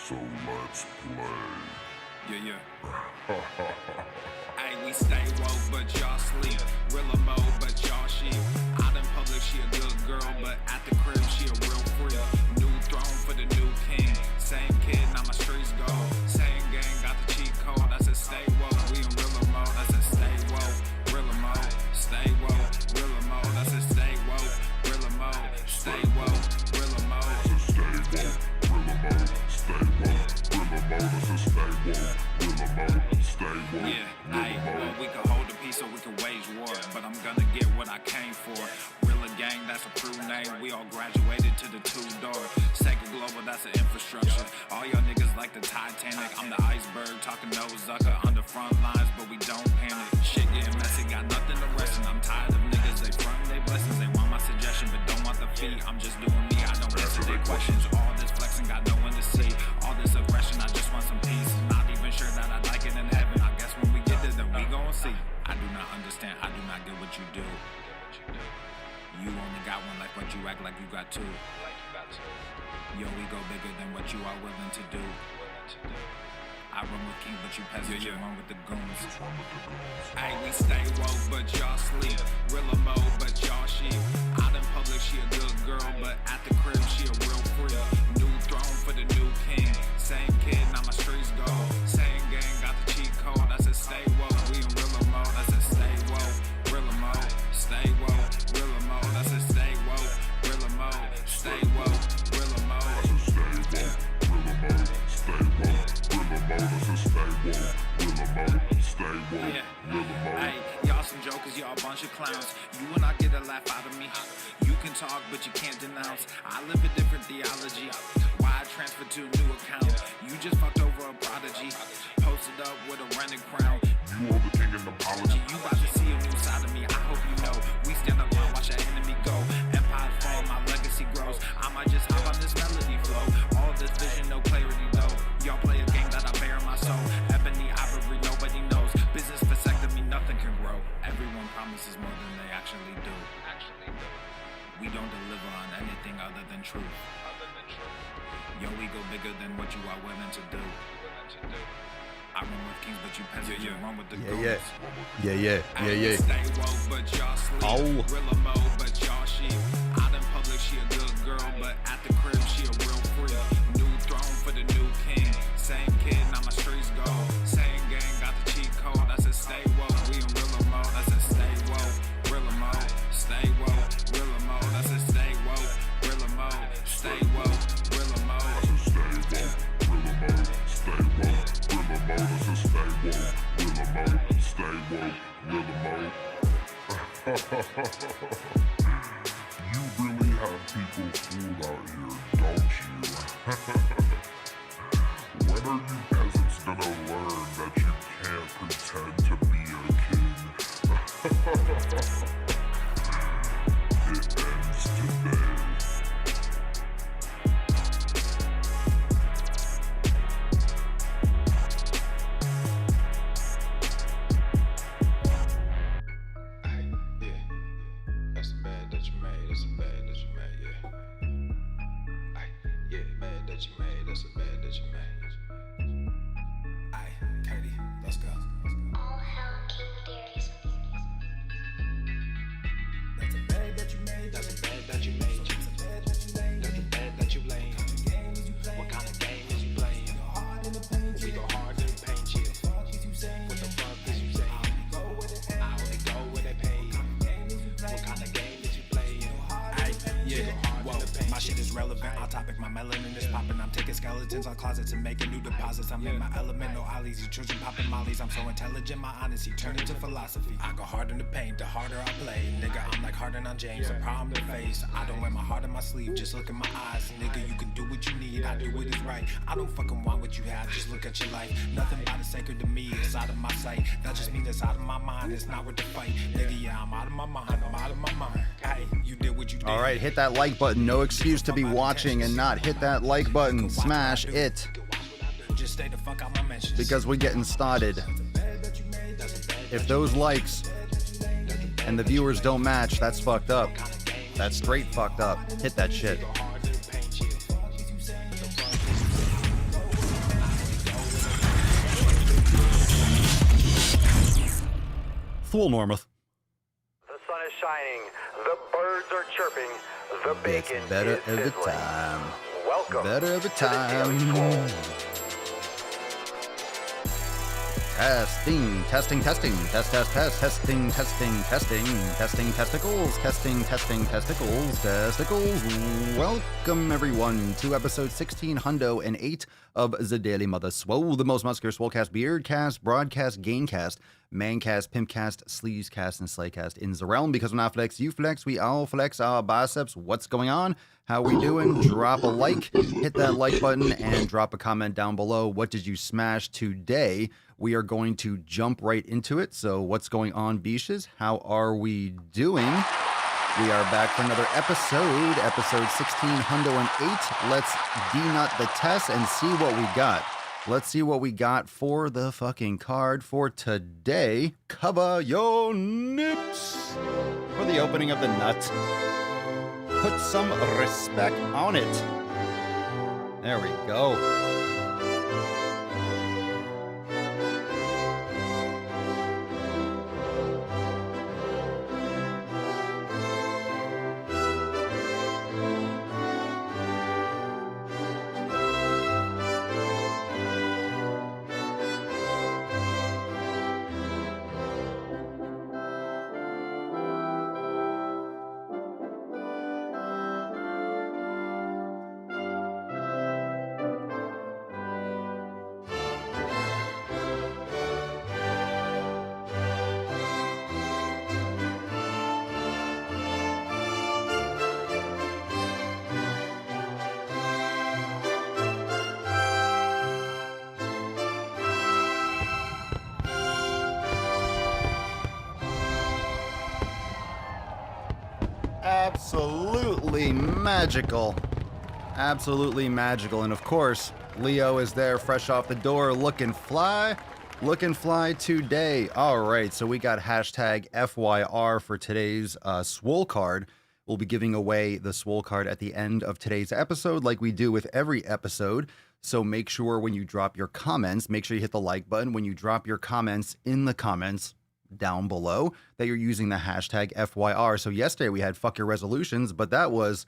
So let's play. Yeah. Hey, we stay woke, but y'all sleep. Real mode, but y'all sheep. Out in public, she a good girl, but at the crib, she a real freak. New throne for the new king. Same kid, now my streets go. Same gang, got the cheat code. I said stay woke, we in real mode. I said stay woke, real mode. Stay woke, real mode. I said stay woke, real mode. Stay woke, real mode. I said stay woke, real mode. Stay woke, real mode. I said stay woke, real mode. Stay woke, Yeah, real well, mode. we can hold the peace or we can wage war, but I'm gonna get what I came for. Rilla gang, that's a true name. We all graduated to the two-door. Sega Global, that's an infrastructure. All y'all niggas like the Titanic. I'm the iceberg, talking no Zucker on the front lines, but we don't panic. Shit getting messy, got nothing to rest, and I'm tired of niggas. They front they blessings, they want my suggestion, but don't want the fee. I'm just doing me, I don't answer their questions. All this flexing, got no one to see. All this aggression, I just want some peace. Not even sure that I like it in heaven. I guess when we get there, then we gon' see. I do not understand, I do not get what you do. You only got one life, but you act like you got two. Yo, we go bigger than what you are willing to do. I run with kings, but you peasants, you run with the goons. Hey, we stay woke, but y'all sleep. Real mode, but y'all sheep. Out in public, she a good girl, but at the crib, she a real freak. New throne for the new king. Same kid, now my streets go. Same gang, got the cheat code. I said stay woke, we in real mode. I said stay woke, real mode. Stay woke, real mode. I said stay woke, real mode. Stay woke, real mode. I said stay woke, real mode. Stay woke, real mode. I said stay woke, real mode. Stay woke, real mode. Hey, y'all some jokers, y'all a bunch of clowns. You will not get a laugh out of me. You can talk, but you can't denounce. I live a different theology. Why I transferred to a new account? You just fucked over a prodigy. Posted up with a rented crown. You are the king and apology. You about to see a new side of me. I hope you know. We stand up and watch our enemy go. Empire fall, my legacy grows. I might just hop on this melody flow. All this vision, no clarity though. Y'all play a game that I bear in my soul. Ebony ivory, nobody knows. Business vasectomy, nothing can grow. Everyone promises more than they actually do. We don't deliver on anything other than truth. Yo, we go bigger than what you are willing to do. I run with kings, but you peasants, you run with the goons. Yeah. Stay woke, but y'all sleep. Oh. Real mode, but y'all sheep. Out in public, she a good girl, but at the crib, she a real freak. New throne for the new king. Same kid, now my streets go. Same gang, got the cheat code. I said stay woke, we in real mode. I said stay woke, real mode. Stay woke, real mode. I said stay woke, real mode. Stay woke, real mode. I said stay woke, real mode. Stay woke, real mode. I said stay woke, real mode. Stay woke, real mode. You really have people fooled out here, don't you? When are you peasants gonna learn that you can't pretend to be a king? It ends today. That's the bad that you made, that's the bad that you made, yeah. Ay, yeah, bad that you made, that's the bad that you made. Aye, Katie, let's go. All hell King Darius. That's a bad that you made. That's the bad that you made, That's a bad that you made. that's the bad that you laid. What kind of game is you playing? We go hard in the paint, yeah. What the fuck is you saying? I only go where they pay. What kind of game is you playing? Whoa, my shit is relevant, on topic, my melanin is popping. I'm taking skeletons on closets and making new deposits. I'm in my element, no ollies, you children popping mollies. I'm so intelligent, my honesty turned into philosophy. I go hard in the paint, the harder I play. Nigga, I'm like Harden on James, a problem to face. I don't wear my heart on my sleeve, just look in my eyes. Nigga, you can do what you need, I do what is right. I don't fucking want what you have, just look at your life. Nothing about it sacred to me, it's out of my sight. That just means it's out of my mind, it's not worth the fight. Nigga, yeah, I'm out of my mind, I'm out of my mind. Hey, you did what you did. All right, hit that like button. No excuse to be watching and not hit that like button. Smash it, Just stay the fuck out my mentions. because we're getting started. If those likes and the viewers don't match, that's fucked up. That's straight fucked up. Hit that shit. Hard in the paint, yeah. What the fuck is you saying? Swolenormous. The sun is shining, the birds are chirping, the Gets bacon better is every sizzling. time. Welcome Better every to the Daily time. Swole. Testing, testing, testing, test, test, test, testing, testing, testing, testing, testicles, testing, testing, testicles, testicles. Welcome everyone to episode 1608 of the Daily Mother Swole, the most muscular swolecast, beardcast, broadcast, gamecast, mancast, pimpcast, sleazecast, and slaycast in the realm. Because when I flex, you flex, we all flex our biceps. What's going on? How we doing? Drop a like, hit that like button, and drop a comment down below. What did you smash today? We are going to jump right into it. So what's going on, Beaches? How are we doing? We are back for another episode 1608. Let's denut the test and see what we got. Let's see what we got for the fucking card for today. Cover your nips for the opening of the nut. Put some respect on it. There we go. Absolutely magical. Absolutely magical. And of course, Leo is there fresh off the door looking fly. Looking fly today. All right, so we got hashtag FYR for today's Swole card. We'll be giving away the Swole card at the end of today's episode like we do with every episode. So make sure when you drop your comments, make sure you hit the like button. When you drop your comments in the comments down below, that you're using the hashtag FYR. So yesterday we had fuck your resolutions, but that was,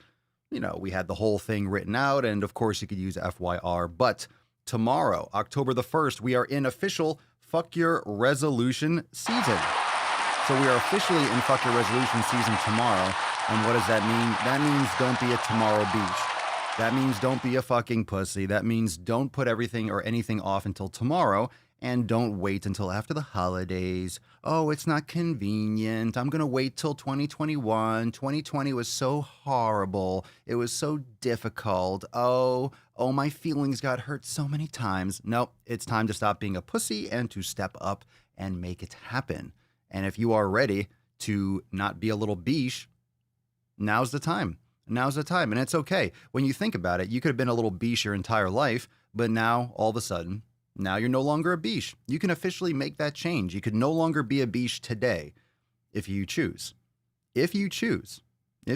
we had the whole thing written out, and of course you could use FYR. But tomorrow, October the 1st, we are in official fuck your resolution season. So we are officially in fuck your resolution season tomorrow. And what does that mean? That means don't be a tomorrow beach. That means don't be a fucking pussy. That means don't put everything or anything off until tomorrow. And don't wait until after the holidays. Oh, it's not convenient. I'm going to wait till 2021. 2020 was so horrible. It was so difficult. Oh, my feelings got hurt so many times. Nope, it's time to stop being a pussy and to step up and make it happen. And if you are ready to not be a little beesh, now's the time. Now's the time. And it's okay. When you think about it, you could have been a little beesh your entire life, but now, all of a sudden, now you're no longer a beesh. You can officially make that change. You could no longer be a beesh today if you choose. If you choose, you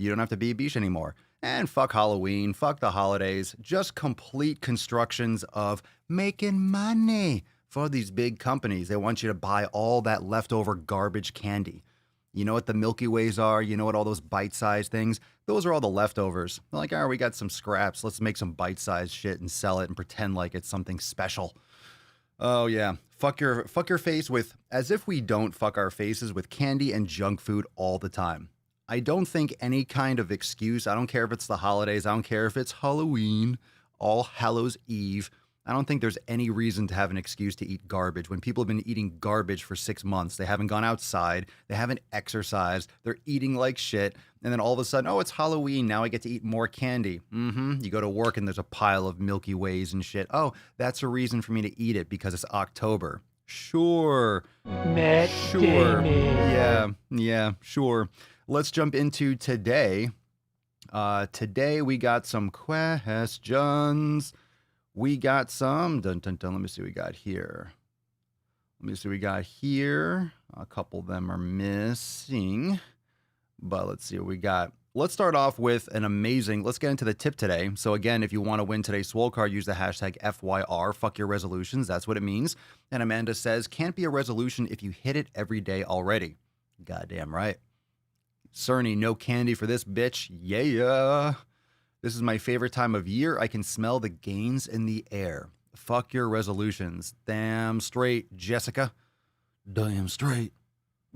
don't have to be a beesh anymore. And fuck Halloween, fuck the holidays, just complete constructions of making money for these big companies. They want you to buy all that leftover garbage candy. You know what the Milky Ways are? You know what all those bite-sized things? Those are all the leftovers. They're like, all right, we got some scraps. Let's make some bite-sized shit and sell it and pretend like it's something special. Oh, yeah. Fuck your face with, as if we don't fuck our faces with candy and junk food all the time. I don't think any kind of excuse, I don't care if it's the holidays, I don't care if it's Halloween, All Hallows Eve, I don't think there's any reason to have an excuse to eat garbage when people have been eating garbage for 6 months. They haven't gone outside. They haven't exercised. They're eating like shit. And then all of a sudden, oh, it's Halloween. Now I get to eat more candy. You go to work and there's a pile of Milky Ways and shit. Oh, that's a reason for me to eat it because it's October. Sure. Sure. Yeah, sure. Let's jump into today. Today we got some questions. We got some, let me see what we got here. A couple of them are missing, but let's see what we got. let's start off with an amazing, let's get into the tip today. So again, if you want to win today's Swole card, use the hashtag FYR, fuck your resolutions. That's what it means. And Amanda says, can't be a resolution if you hit it every day already. Goddamn right. Cerny, no candy for this bitch. Yeah. This is my favorite time of year. I can smell the gains in the air. Fuck your resolutions. Damn straight, Jessica. Damn straight.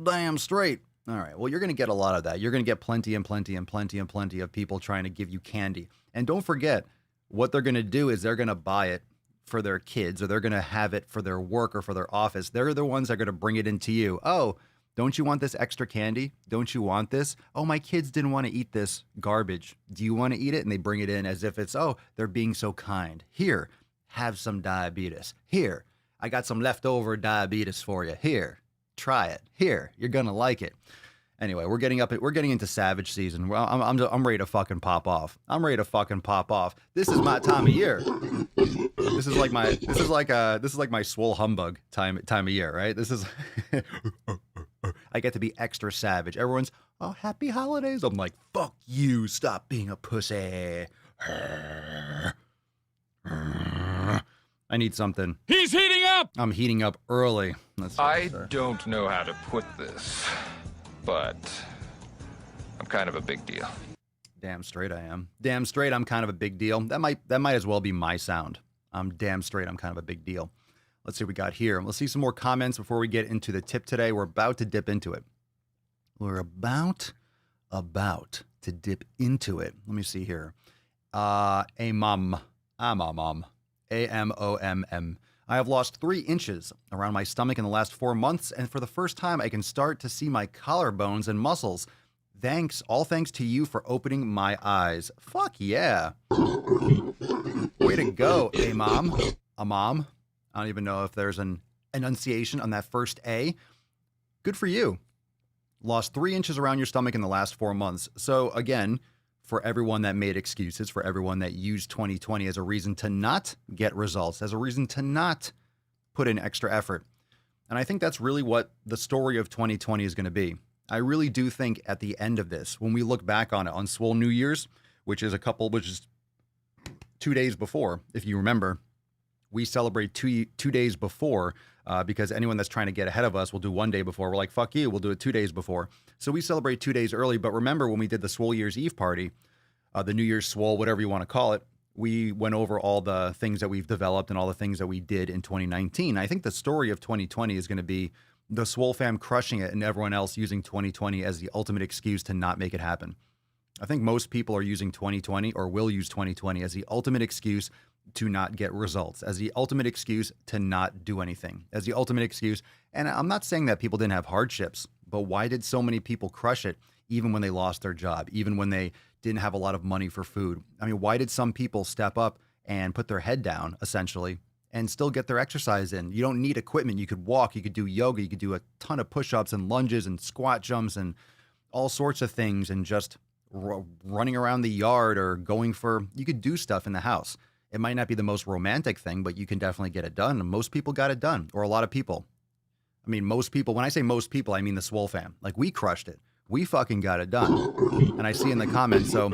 Damn straight. All right. Well, you're going to get a lot of that. You're going to get plenty and plenty and plenty and plenty of people trying to give you candy. And don't forget, what they're going to do is they're going to buy it for their kids, or they're going to have it for their work or for their office. They're the ones that are going to bring it into you. Oh, don't you want this extra candy? Don't you want this? Oh, my kids didn't want to eat this garbage. Do you want to eat it? And they bring it in as if it's, oh, they're being so kind. Here, have some diabetes. Here, I got some leftover diabetes for you. Here, try it. Here, you're going to like it. Anyway, we're getting into savage season. Well, I'm ready to fucking pop off. I'm ready to fucking pop off. This is my time of year. This is like my swole humbug time of year, right? This is I get to be extra savage. Everyone's, oh, happy holidays. I'm like, fuck you. Stop being a pussy. I need something. He's heating up! I'm heating up early. I don't know how to put this, but I'm kind of a big deal. Damn straight I am. Damn straight I'm kind of a big deal. That might as well be my sound. I'm damn straight I'm kind of a big deal. Let's see what we got here. Let's see some more comments before we get into the tip today. We're about to dip into it. We're about to dip into it. Let me see here. Amomm. A-M-O-M-M. I have lost 3 inches around my stomach in the last 4 months, and for the first time, I can start to see my collarbones and muscles. All thanks to you for opening my eyes. Fuck yeah. Way to go, Amomm. Amomm. I don't even know if there's an enunciation on that first A. Good for you. Lost 3 inches around your stomach in the last 4 months. So again, for everyone that made excuses, for everyone that used 2020 as a reason to not get results, as a reason to not put in extra effort. And I think that's really what the story of 2020 is going to be. I really do think at the end of this, when we look back on it, on Swole New Year's, which is 2 days before, if you remember, we celebrate two days before because anyone that's trying to get ahead of us will do 1 day before. We're like, fuck you, we'll do it 2 days before. So we celebrate 2 days early. But remember when we did the Swole Year's Eve party, the New Year's Swole, whatever you want to call it, we went over all the things that we've developed and all the things that we did in 2019. I think the story of 2020 is going to be the SwoleFam crushing it and everyone else using 2020 as the ultimate excuse to not make it happen. I think most people are using 2020 or will use 2020 as the ultimate excuse to not get results, as the ultimate excuse to not do anything, as the ultimate excuse. And I'm not saying that people didn't have hardships, but why did so many people crush it even when they lost their job, even when they didn't have a lot of money for food? I mean, why did some people step up and put their head down, essentially, and still get their exercise in? You don't need equipment. You could walk, you could do yoga, you could do a ton of push-ups and lunges and squat jumps and all sorts of things, and just running around the yard or you could do stuff in the house. It might not be the most romantic thing, but you can definitely get it done. And most people got it done, or a lot of people. I mean, most people, when I say most people, I mean the SwoleFam. Like, we crushed it. We fucking got it done. And I see in the comments, so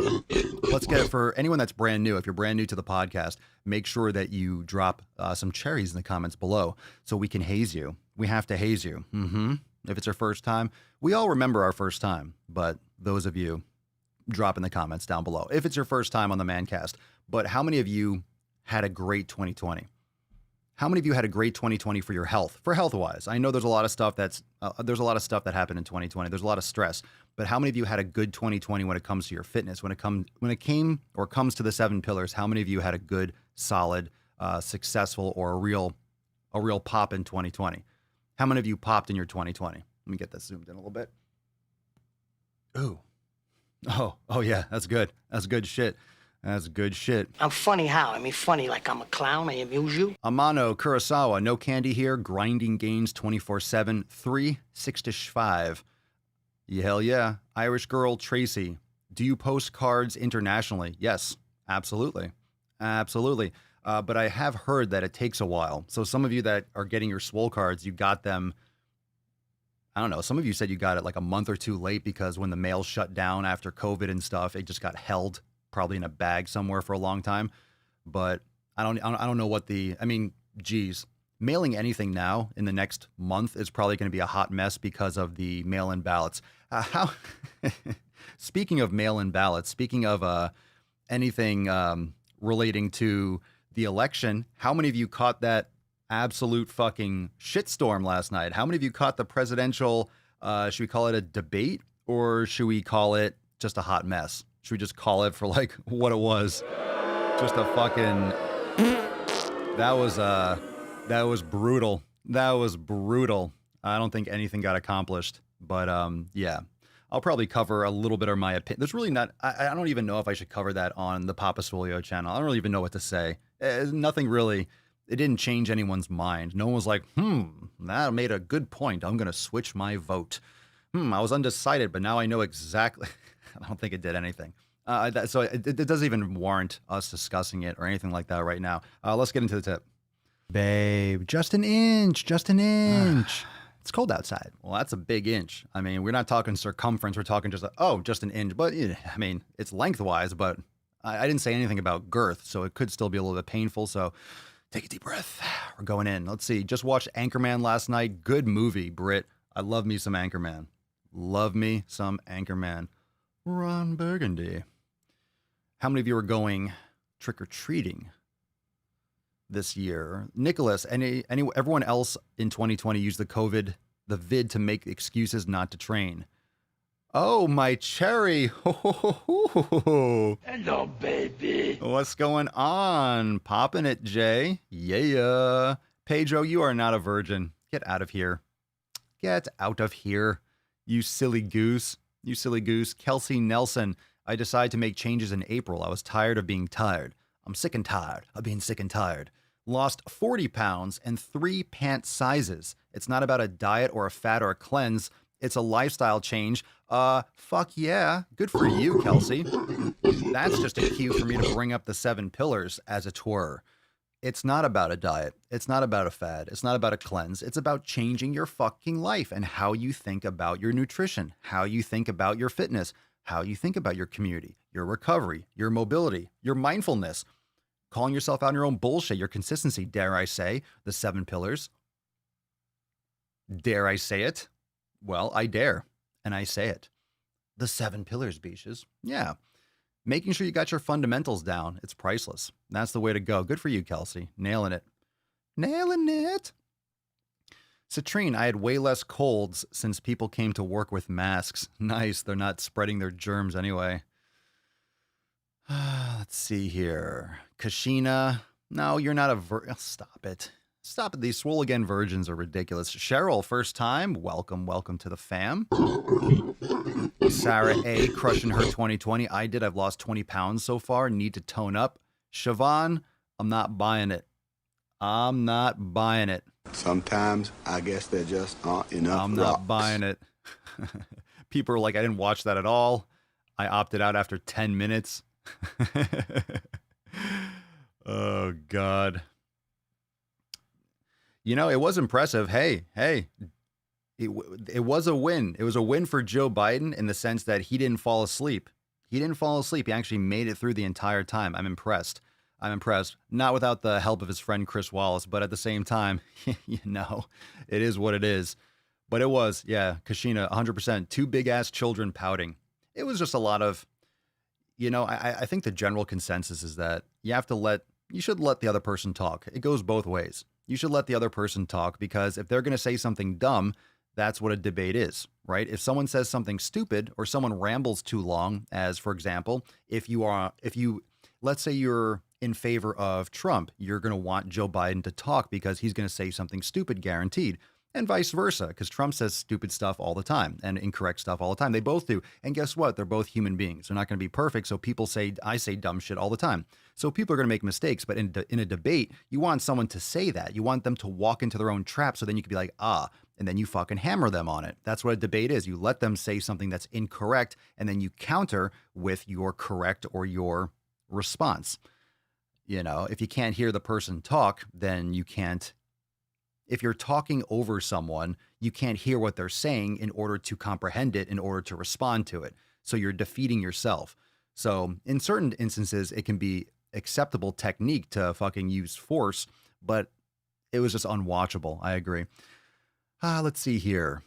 let's get it for anyone that's brand new. If you're brand new to the podcast, make sure that you drop some cherries in the comments below so we can haze you. We have to haze you. If it's your first time, we all remember our first time, but those of you, drop in the comments down below if it's your first time on the Mancast. But how many of you had a great 2020? How many of you had a great 2020 for your health, for health-wise? I know there's a lot of stuff that happened in 2020. There's a lot of stress, but how many of you had a good 2020 when it comes to your fitness? When it comes to the 7 pillars, how many of you had a good, solid, successful, or a real pop in 2020? How many of you popped in your 2020? Let me get that zoomed in a little bit. Ooh. Oh yeah, that's good. That's good shit. That's good shit. I'm funny how? I mean, funny like I'm a clown, I amuse you? Amano Kurosawa, no candy here, grinding gains 24/7, 365. Yeah, hell yeah. Irish girl Tracy, do you post cards internationally? Yes, absolutely. Absolutely. But I have heard that it takes a while. So some of you that are getting your Swole cards, you got them I don't know. Some of you said you got it like a month or two late because when the mail shut down after COVID and stuff, it just got held probably in a bag somewhere for a long time. But I don't know what I mean, geez, mailing anything now in the next month is probably going to be a hot mess because of the mail-in ballots. Speaking of mail-in ballots, speaking of anything relating to the election, how many of you caught that absolute fucking shitstorm last night? How many of you caught the presidential, should we call it a debate or should we call it just a hot mess? Should we just call it for like what it was? Just a fucking, that was brutal. That was brutal. I don't think anything got accomplished, but yeah, I'll probably cover a little bit of my opinion. There's really not, I don't even know if I should cover that on the Papa Swolio channel. I don't really even know what to say. Nothing really, it didn't change anyone's mind. No one was like, that made a good point. I'm going to switch my vote. I was undecided, but now I know exactly. I don't think it did anything. So it doesn't even warrant us discussing it or anything like that right now. Let's get into the tip. Babe, just an inch. It's cold outside. Well, that's a big inch. I mean, we're not talking circumference. We're talking just an inch. But, I mean, it's lengthwise, but I didn't say anything about girth, so it could still be a little bit painful. So take a deep breath. We're going in. Let's see. Just watched Anchorman last night. Good movie, Brit. I love me some Anchorman. Love me some Anchorman. Ron Burgundy. How many of you are going trick-or-treating this year? Nicholas, everyone else in 2020 used the vid to make excuses not to train. Oh, my cherry. Hello, baby. What's going on? Popping it, Jay. Yeah. Pedro, you are not a virgin. Get out of here. Get out of here. You silly goose. You silly goose. Kelsey Nelson. I decided to make changes in April. I was tired of being tired. I'm sick and tired of being sick and tired. Lost 40 pounds and 3 pant sizes. It's not about a diet or a fad or a cleanse. It's a lifestyle change. Fuck yeah. Good for you, Kelsey. That's just a cue for me to bring up the 7 pillars, as it were. It's not about a diet. It's not about a fad. It's not about a cleanse. It's about changing your fucking life and how you think about your nutrition, how you think about your fitness, how you think about your community, your recovery, your mobility, your mindfulness, calling yourself out on your own bullshit, your consistency, dare I say, the 7 pillars. Dare I say it? Well, I dare, and I say it. The 7 pillars, beaches. Yeah. Making sure you got your fundamentals down. It's priceless. That's the way to go. Good for you, Kelsey. Nailing it. Nailing it. Citrine, I had way less colds since people came to work with masks. Nice. They're not spreading their germs anyway. Let's see here. Kashina. No, you're not a stop it. Stop it. These Swole Again virgins are ridiculous. Cheryl, first time. Welcome. Welcome to the fam. Sarah A, crushing her 2020. I did. I've lost 20 pounds so far. Need to tone up. Siobhan, I'm not buying it. I'm not buying it. Sometimes I guess there just aren't enough I'm rocks. not buying it. People are like, I didn't watch that at all. I opted out after 10 minutes. Oh, God. You know, it was impressive. Hey, it was a win. It was a win for Joe Biden in the sense that he didn't fall asleep. He didn't fall asleep. He actually made it through the entire time. I'm impressed. Not without the help of his friend Chris Wallace, but at the same time, you know, it is what it is. But it was, yeah, Kashina, 100%. 2 big-ass children pouting. It was just a lot of, you know, I think the general consensus is that you should let the other person talk. It goes both ways. You should let the other person talk because if they're going to say something dumb, that's what a debate is, right? If someone says something stupid or someone rambles too long, as for example, let's say you're in favor of Trump, you're going to want Joe Biden to talk because he's going to say something stupid, guaranteed. And vice versa, because Trump says stupid stuff all the time and incorrect stuff all the time. They both do. And guess what? They're both human beings. They're not going to be perfect. So I say dumb shit all the time. So people are going to make mistakes. But in a debate, you want someone to say that. You want them to walk into their own trap. So then you can be like, and then you fucking hammer them on it. That's what a debate is. You let them say something that's incorrect, and then you counter with your correct or your response. You know, if you can't hear the person talk, then you can't if you're talking over someone, you can't hear what they're saying in order to comprehend it, in order to respond to it. So you're defeating yourself. So in certain instances, it can be acceptable technique to fucking use force, but it was just unwatchable. I agree. Let's see here.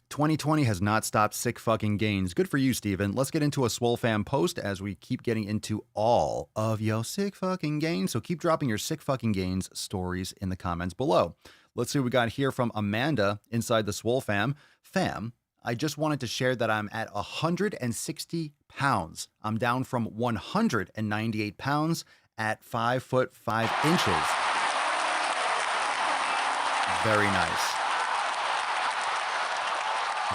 2020 has not stopped sick fucking gains. Good for you, Steven. Let's get into a SwoleFam post as we keep getting into all of your sick fucking gains. So keep dropping your sick fucking gains stories in the comments below. Let's see what we got here from Amanda inside the SwoleFam. Fam, I just wanted to share that I'm at 160 pounds. I'm down from 198 pounds at 5 foot 5 inches. Very nice.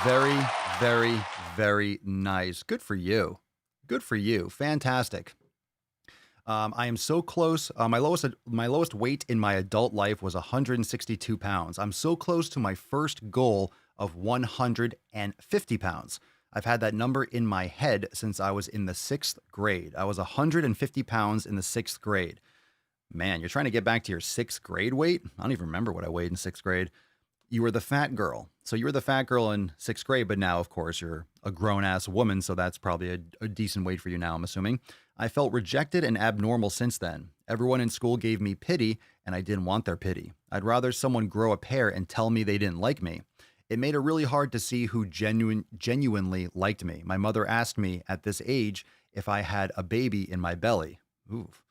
Very, very, very nice. Good for you. Good for you. Fantastic. I am so close. My lowest weight in my adult life was 162 pounds. I'm so close to my first goal of 150 pounds. I've had that number in my head since I was in the 6th grade. I was 150 pounds in the 6th grade. Man, you're trying to get back to your 6th grade weight? I don't even remember what I weighed in 6th grade. You were the fat girl. So you were the fat girl in 6th grade, but now, of course, you're a grown-ass woman, so that's probably a decent weight for you now, I'm assuming. I felt rejected and abnormal since then. Everyone in school gave me pity, and I didn't want their pity. I'd rather someone grow a pair and tell me they didn't like me. It made it really hard to see who genuinely liked me. My mother asked me at this age if I had a baby in my belly. Oof.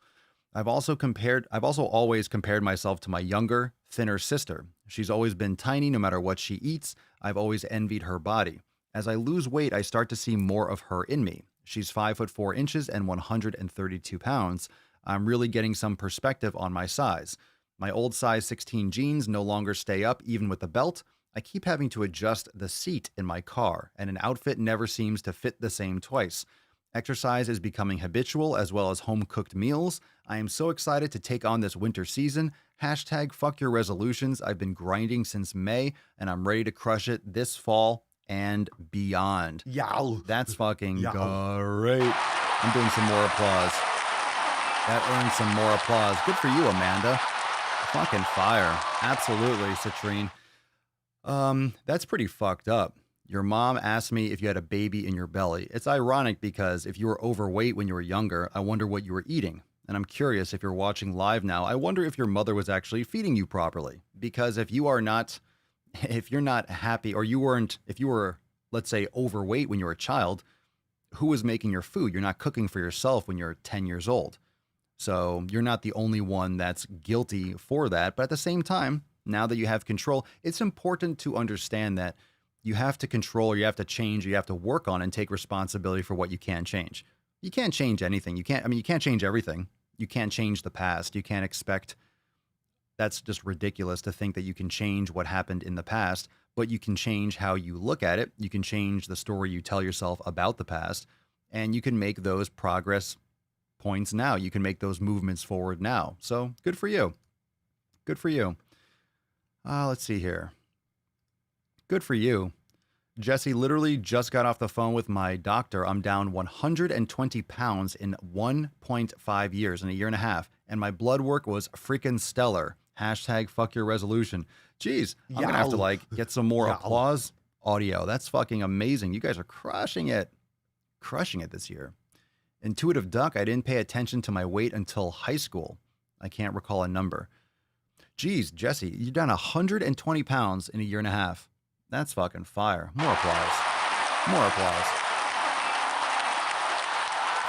I've also always compared myself to my younger, thinner sister. She's always been tiny no matter what she eats. I've always envied her body. As I lose weight, I start to see more of her in me. She's 5 foot 4 inches and 132 pounds. I'm really getting some perspective on my size. My old size 16 jeans no longer stay up even with the belt. I keep having to adjust the seat in my car, and an outfit never seems to fit the same twice. Exercise is becoming habitual as well as home-cooked meals. I am so excited to take on this winter season. Hashtag fuck your resolutions. I've been grinding since May, and I'm ready to crush it this fall and beyond. Yow. That's fucking great. I'm doing some more applause. That earned some more applause. Good for you, Amanda. Fucking fire. Absolutely, Citrine. That's pretty fucked up. Your mom asked me if you had a baby in your belly. It's ironic because if you were overweight when you were younger, I wonder what you were eating. And I'm curious, if you're watching live now, I wonder if your mother was actually feeding you properly. Because if you're not happy, or if you were, let's say, overweight when you were a child, who was making your food? You're not cooking for yourself when you're 10 years old. So you're not the only one that's guilty for that. But at the same time, now that you have control, it's important to understand that you have to control, or you have to change, or you have to work on and take responsibility for what you can change. You can't change anything. You can't change everything. You can't change the past. You can't expect, that's just ridiculous to think that you can change what happened in the past, but you can change how you look at it. You can change the story you tell yourself about the past, and you can make those progress points now. You can make those movements forward now. So good for you. Good for you. Let's see here. Good for you. Jesse, literally just got off the phone with my doctor. I'm down 120 pounds in 1.5 years, in a year and a half. And my blood work was freaking stellar. Hashtag fuck your resolution. Jeez, I'm going to have to get some more applause audio. That's fucking amazing. You guys are crushing it. Crushing it this year. Intuitive Duck, I didn't pay attention to my weight until high school. I can't recall a number. Jeez, Jesse, you're down 120 pounds in a year and a half. That's fucking fire. More applause. More applause.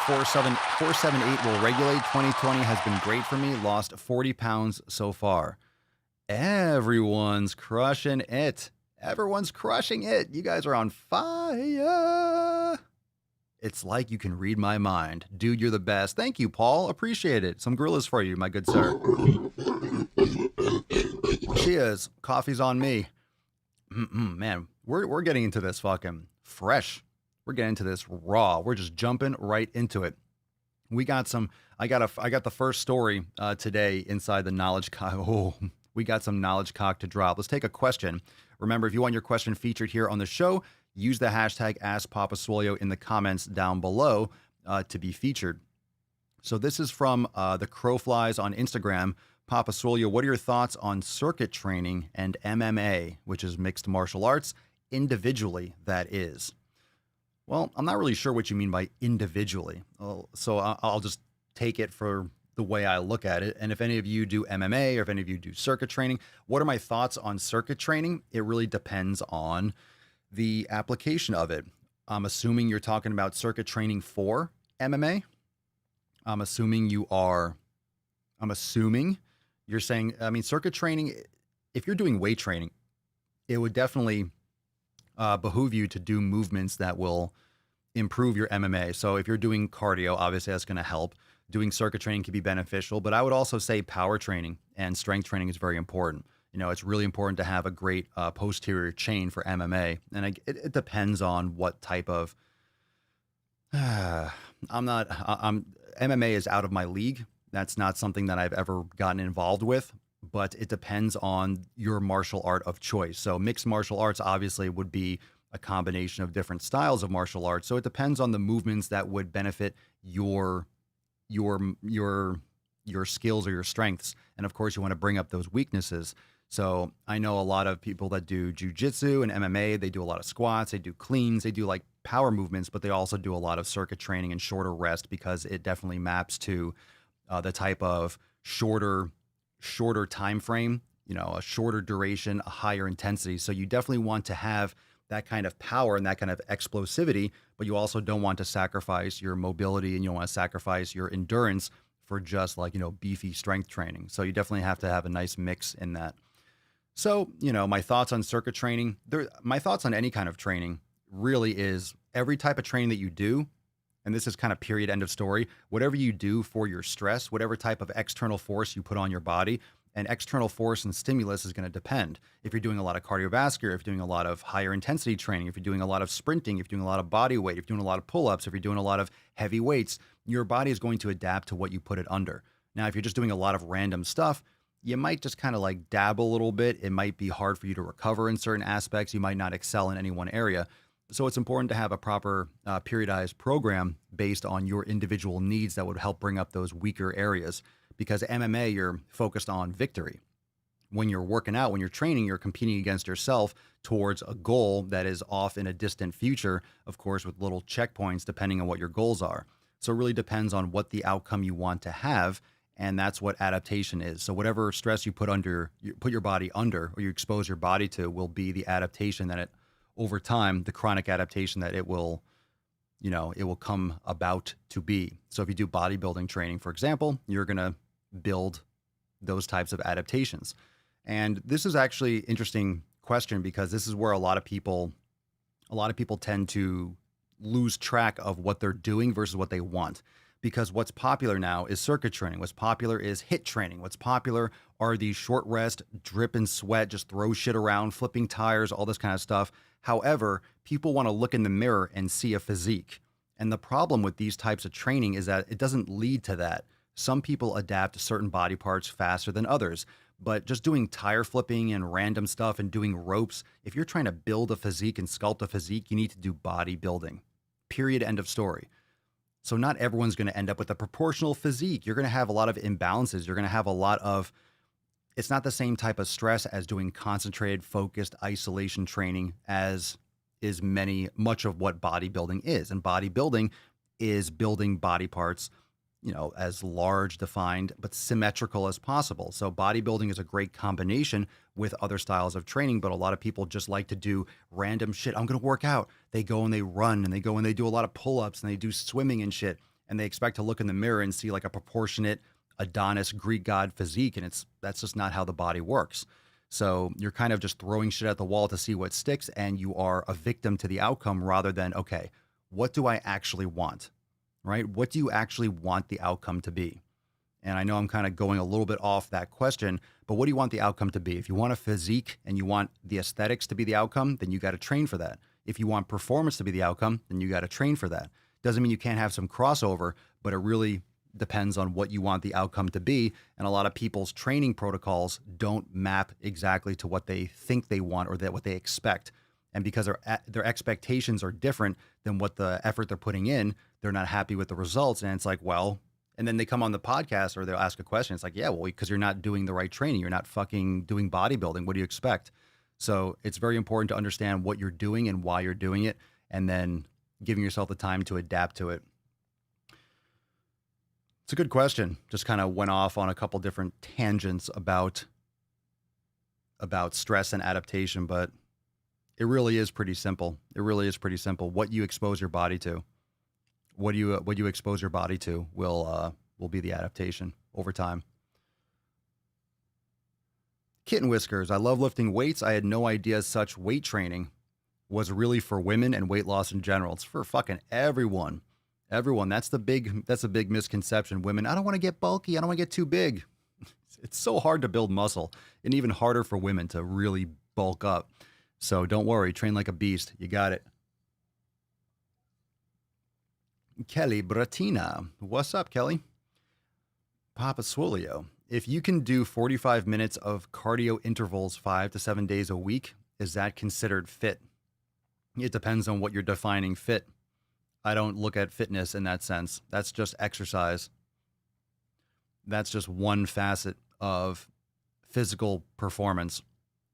478 will regulate. 2020 has been great for me. Lost 40 pounds so far. Everyone's crushing it. Everyone's crushing it. You guys are on fire. It's like you can read my mind. Dude, you're the best. Thank you, Paul. Appreciate it. Some gorillas for you, my good sir. Cheers. Coffee's on me. Man, we're getting into this fucking fresh. We're getting into this raw. We're just jumping right into it. We got some. I got the first story today inside the knowledge cock. Oh, we got some knowledge cock to drop. Let's take a question. Remember, if you want your question featured here on the show, use the hashtag AskPapaSwolio in the comments down below to be featured. So this is from the Crowflies on Instagram, Papa Swolio, what are your thoughts on circuit training and MMA, which is mixed martial arts, individually, that is? Well, I'm not really sure what you mean by individually. So I'll just take it for the way I look at it. And if any of you do MMA or if any of you do circuit training, what are my thoughts on circuit training? It really depends on the application of it. I'm assuming you're talking about circuit training for MMA. I'm assuming you're saying, I mean, circuit training, if you're doing weight training, it would definitely behoove you to do movements that will improve your MMA. So if you're doing cardio, obviously that's going to help. Doing circuit training can be beneficial, but I would also say power training and strength training is very important. You know, it's really important to have a great posterior chain for MMA. And it depends on what type of, MMA is out of my league. That's not something that I've ever gotten involved with, but it depends on your martial art of choice. So mixed martial arts obviously would be a combination of different styles of martial arts. So it depends on the movements that would benefit your skills or your strengths. And of course, you want to bring up those weaknesses. So I know a lot of people that do jujitsu and MMA, they do a lot of squats, they do cleans, they do like power movements, but they also do a lot of circuit training and shorter rest because it definitely maps to the type of shorter time frame, you know, a shorter duration, a higher intensity. So you definitely want to have that kind of power and that kind of explosivity, but you also don't want to sacrifice your mobility and you don't want to sacrifice your endurance for just like, you know, beefy strength training. So you definitely have to have a nice mix in that. So, you know, my thoughts on circuit training, my thoughts on any kind of training really is every type of training that you do, and this is kind of period, end of story, whatever you do for your stress, whatever type of external force you put on your body, and external force and stimulus is going to depend. If you're doing a lot of cardiovascular, if you're doing a lot of higher intensity training, if you're doing a lot of sprinting, if you're doing a lot of body weight, if you're doing a lot of pull-ups, if you're doing a lot of heavy weights, your body is going to adapt to what you put it under. Now, if you're just doing a lot of random stuff, you might just kind of like dabble a little bit. It might be hard for you to recover in certain aspects. You might not excel in any one area. So it's important to have a proper periodized program based on your individual needs that would help bring up those weaker areas. Because MMA, you're focused on victory. When you're working out, when you're training, you're competing against yourself towards a goal that is off in a distant future, of course, with little checkpoints depending on what your goals are. So it really depends on what the outcome you want to have. And that's what adaptation is. So whatever stress you put your body under, or you expose your body to, will be the adaptation that over time, the chronic adaptation that it will come about to be. So if you do bodybuilding training, for example, you're going to build those types of adaptations. And this is actually an interesting question because this is where a lot of people tend to lose track of what they're doing versus what they want. Because what's popular now is circuit training. What's popular is HIIT training. What's popular are these short rest, drip and sweat, just throw shit around, flipping tires, all this kind of stuff. However, people want to look in the mirror and see a physique. And the problem with these types of training is that it doesn't lead to that. Some people adapt to certain body parts faster than others. But just doing tire flipping and random stuff and doing ropes, if you're trying to build a physique and sculpt a physique, you need to do bodybuilding. Period, end of story. So not everyone's going to end up with a proportional physique. You're going to have a lot of imbalances. You're going to have a lot of, it's not the same type of stress as doing concentrated, focused isolation training as is much of what bodybuilding is. And bodybuilding is building body parts, you know, as large, defined, but symmetrical as possible. So bodybuilding is a great combination with other styles of training, but a lot of people just like to do random shit. I'm going to work out. They go and they run and they go and they do a lot of pull-ups and they do swimming and shit. And they expect to look in the mirror and see like a proportionate Adonis Greek god physique. And that's just not how the body works. So you're kind of just throwing shit at the wall to see what sticks, and you are a victim to the outcome rather than, okay, what do I actually want, right? What do you actually want the outcome to be? And I know I'm kind of going a little bit off that question, but what do you want the outcome to be? If you want a physique and you want the aesthetics to be the outcome, then you got to train for that. If you want performance to be the outcome, then you got to train for that. Doesn't mean you can't have some crossover, but it really depends on what you want the outcome to be. And a lot of people's training protocols don't map exactly to what they think they want or what they expect. And because their expectations are different than what the effort they're putting in, they're not happy with the results. And it's like, well, And then they come on the podcast or they'll ask a question. It's like, yeah, well, because you're not doing the right training. You're not fucking doing bodybuilding. What do you expect? So it's very important to understand what you're doing and why you're doing it, and then giving yourself the time to adapt to it. It's a good question. Just kind of went off on a couple different tangents about stress and adaptation, but it really is pretty simple. It really is pretty simple. What you expose your body to, what you expose your body to will be the adaptation over time. Kitten Whiskers, I love lifting weights. I had no idea such weight training was really for women and weight loss in general. It's for fucking everyone. Everyone. That's the big misconception. Women, I don't want to get bulky. I don't want to get too big. It's so hard to build muscle, and even harder for women to really bulk up. So don't worry. Train like a beast. You got it. Kelly Bratina. What's up, Kelly? Papa Swolio. If you can do 45 minutes of cardio intervals 5 to 7 days a week, is that considered fit? It depends on what you're defining fit. I don't look at fitness in that sense. That's just exercise. That's just one facet of physical performance.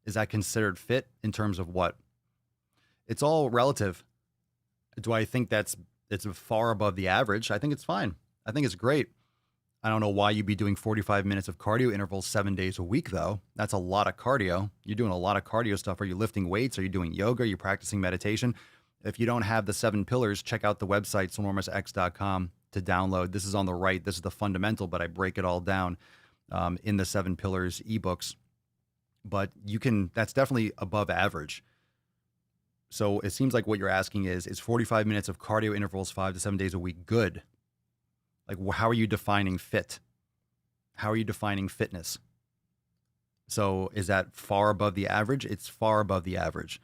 Is that considered fit in terms of what? It's all relative. Do I think it's far above the average? I think it's fine. I think it's great. I don't know why you'd be doing 45 minutes of cardio intervals 7 days a week, though. That's a lot of cardio. You're doing a lot of cardio stuff. Are you lifting weights? Are you doing yoga? Are you practicing meditation? If you don't have the 7 pillars, check out the website, swolenormousx.com, to download. This is on the right. This is the fundamental, but I break it all down in the 7 pillars ebooks. But that's definitely above average. So it seems like what you're asking is 45 minutes of cardio intervals 5 to 7 days a week good? Like, how are you defining fit? How are you defining fitness? So is that far above the average? It's far above the average.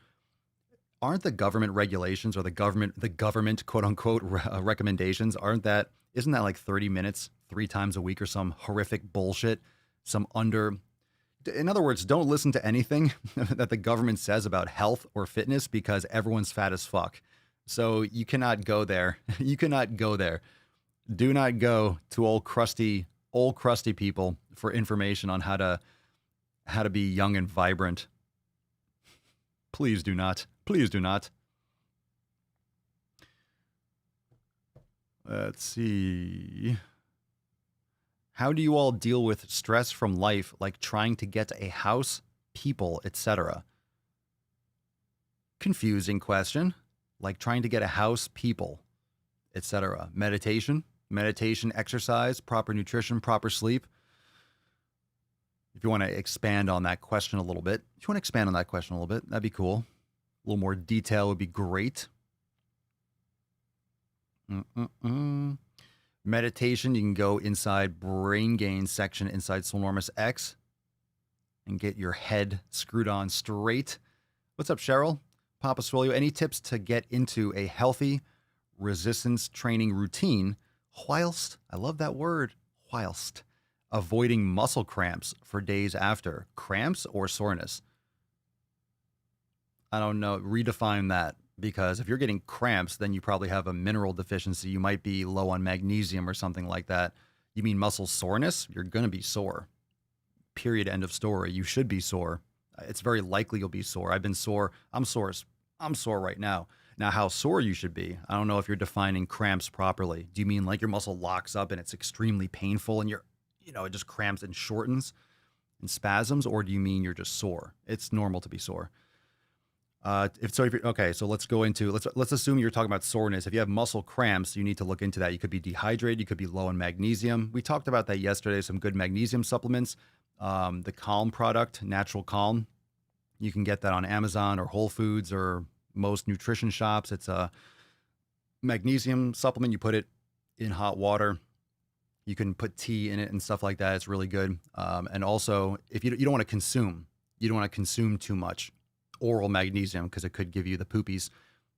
Aren't the government regulations or the government quote unquote recommendations, isn't that like 30 minutes 3 times a week or some horrific bullshit? In other words, don't listen to anything that the government says about health or fitness, because everyone's fat as fuck. So you cannot go there. You cannot go there. Do not go to old crusty people for information on how to be young and vibrant. Please do not. Please do not. Let's see. How do you all deal with stress from life, like trying to get a house, people, etc.? Confusing question. Like trying to get a house, people, etc. Meditation, exercise, proper nutrition, proper sleep. If you want to expand on that question a little bit, that'd be cool. A little more detail would be great. Meditation, you can go inside Brain Gain section inside Swolenormous X and get your head screwed on straight. What's up, Cheryl? Papa Swolio, any tips to get into a healthy resistance training routine whilst, I love that word, whilst avoiding muscle cramps for days after? Cramps or soreness? I don't know. Redefine that, because if you're getting cramps, then you probably have a mineral deficiency. You might be low on magnesium or something like that. You mean muscle soreness? You're going to be sore. Period. End of story. You should be sore. It's very likely you'll be sore. I've been sore. I'm sore right now. Now, how sore you should be, I don't know if you're defining cramps properly. Do you mean like your muscle locks up and it's extremely painful and it just cramps and shortens and spasms? Or do you mean you're just sore? It's normal to be sore. So let's assume you're talking about soreness. If you have muscle cramps, you need to look into that. You could be dehydrated. You could be low in magnesium. We talked about that yesterday. Some good magnesium supplements. The Calm product, Natural Calm. You can get that on Amazon or Whole Foods or most nutrition shops. It's a magnesium supplement. You put it in hot water. You can put tea in it and stuff like that. It's really good. And also, if you don't want to consume too much oral magnesium, because it could give you the poopies,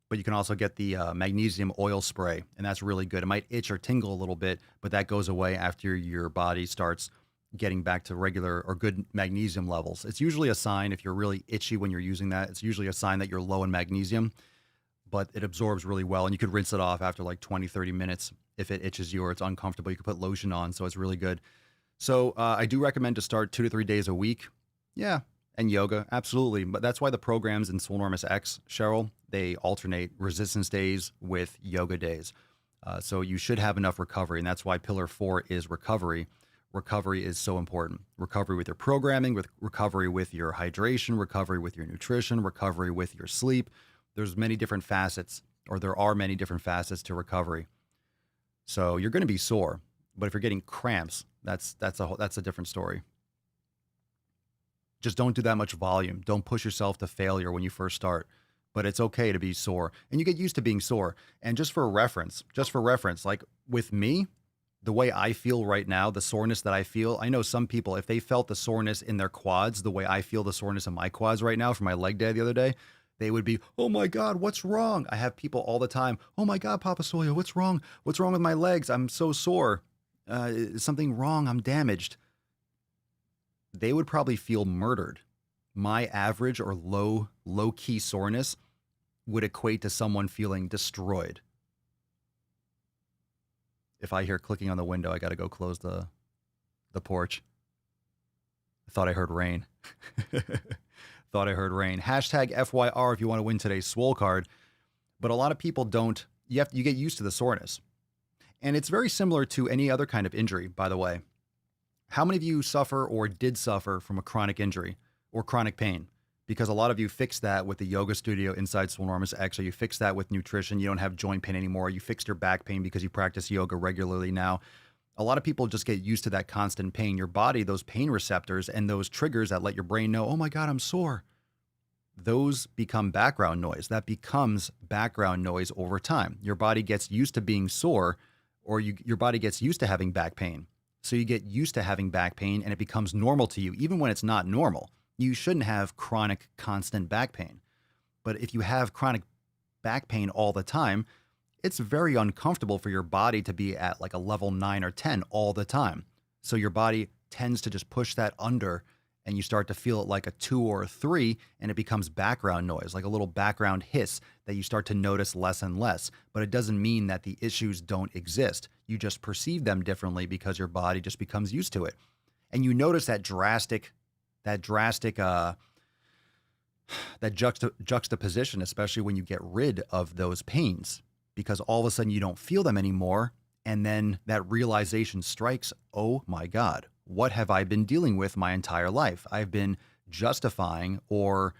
but you can also get the magnesium oil spray, and that's really good. It might itch or tingle a little bit, but that goes away after your body starts getting back to regular or good magnesium levels. It's usually a sign, if you're really itchy when you're using that, it's usually a sign that you're low in magnesium, but it absorbs really well, and you could rinse it off after like 20, 30 minutes, if it itches you or it's uncomfortable, you can put lotion on. So it's really good. So I do recommend to start 2 to 3 days a week. Yeah. And yoga, absolutely. But that's why the programs in Swolenormous X, Cheryl, they alternate resistance days with yoga days. So you should have enough recovery. And that's why Pillar 4 is recovery. Recovery is so important. Recovery with your programming, with recovery with your hydration, recovery with your nutrition, recovery with your sleep. There's many different facets, or there are many different facets to recovery. So you're going to be sore, but if you're getting cramps, that's a different story. Just don't do that much volume. Don't push yourself to failure when you first start. But it's okay to be sore, and you get used to being sore. And just for reference, like with me, the way I feel right now, the soreness that I feel, I know some people, if they felt the soreness in their quads, the way I feel the soreness in my quads right now from my leg day the other day, they would be, oh my God, what's wrong? I have people all the time, oh my God, Papa Swolio, what's wrong? What's wrong with my legs? I'm so sore. Is something wrong? I'm damaged. They would probably feel murdered. My average or low-key soreness would equate to someone feeling destroyed. If I hear clicking on the window, I got to go close the porch. I thought I heard rain. Hashtag FYR if you want to win today's Swole card. But a lot of people don't. You get used to the soreness. And it's very similar to any other kind of injury, by the way. How many of you suffer or did suffer from a chronic injury or chronic pain? Because a lot of you fixed that with the yoga studio inside Swolenormous X, or you fixed that with nutrition. You don't have joint pain anymore. You fixed your back pain because you practice yoga regularly now. A lot of people just get used to that constant pain. Your body, those pain receptors and those triggers that let your brain know, oh my God, I'm sore. Those become background noise. That becomes background noise over time. Your body gets used to being sore, or your body gets used to having back pain. So you get used to having back pain and it becomes normal to you, even when it's not normal. You shouldn't have chronic, constant back pain. But if you have chronic back pain all the time, it's very uncomfortable for your body to be at like a level 9 or 10 all the time. So your body tends to just push that under, and you start to feel it like a 2 or a 3, and it becomes background noise, like a little background hiss that you start to notice less and less. But it doesn't mean that the issues don't exist. You just perceive them differently because your body just becomes used to it. And you notice that drastic juxtaposition, especially when you get rid of those pains, because all of a sudden you don't feel them anymore. And then that realization strikes, oh my God, what have I been dealing with my entire life? I've been justifying or,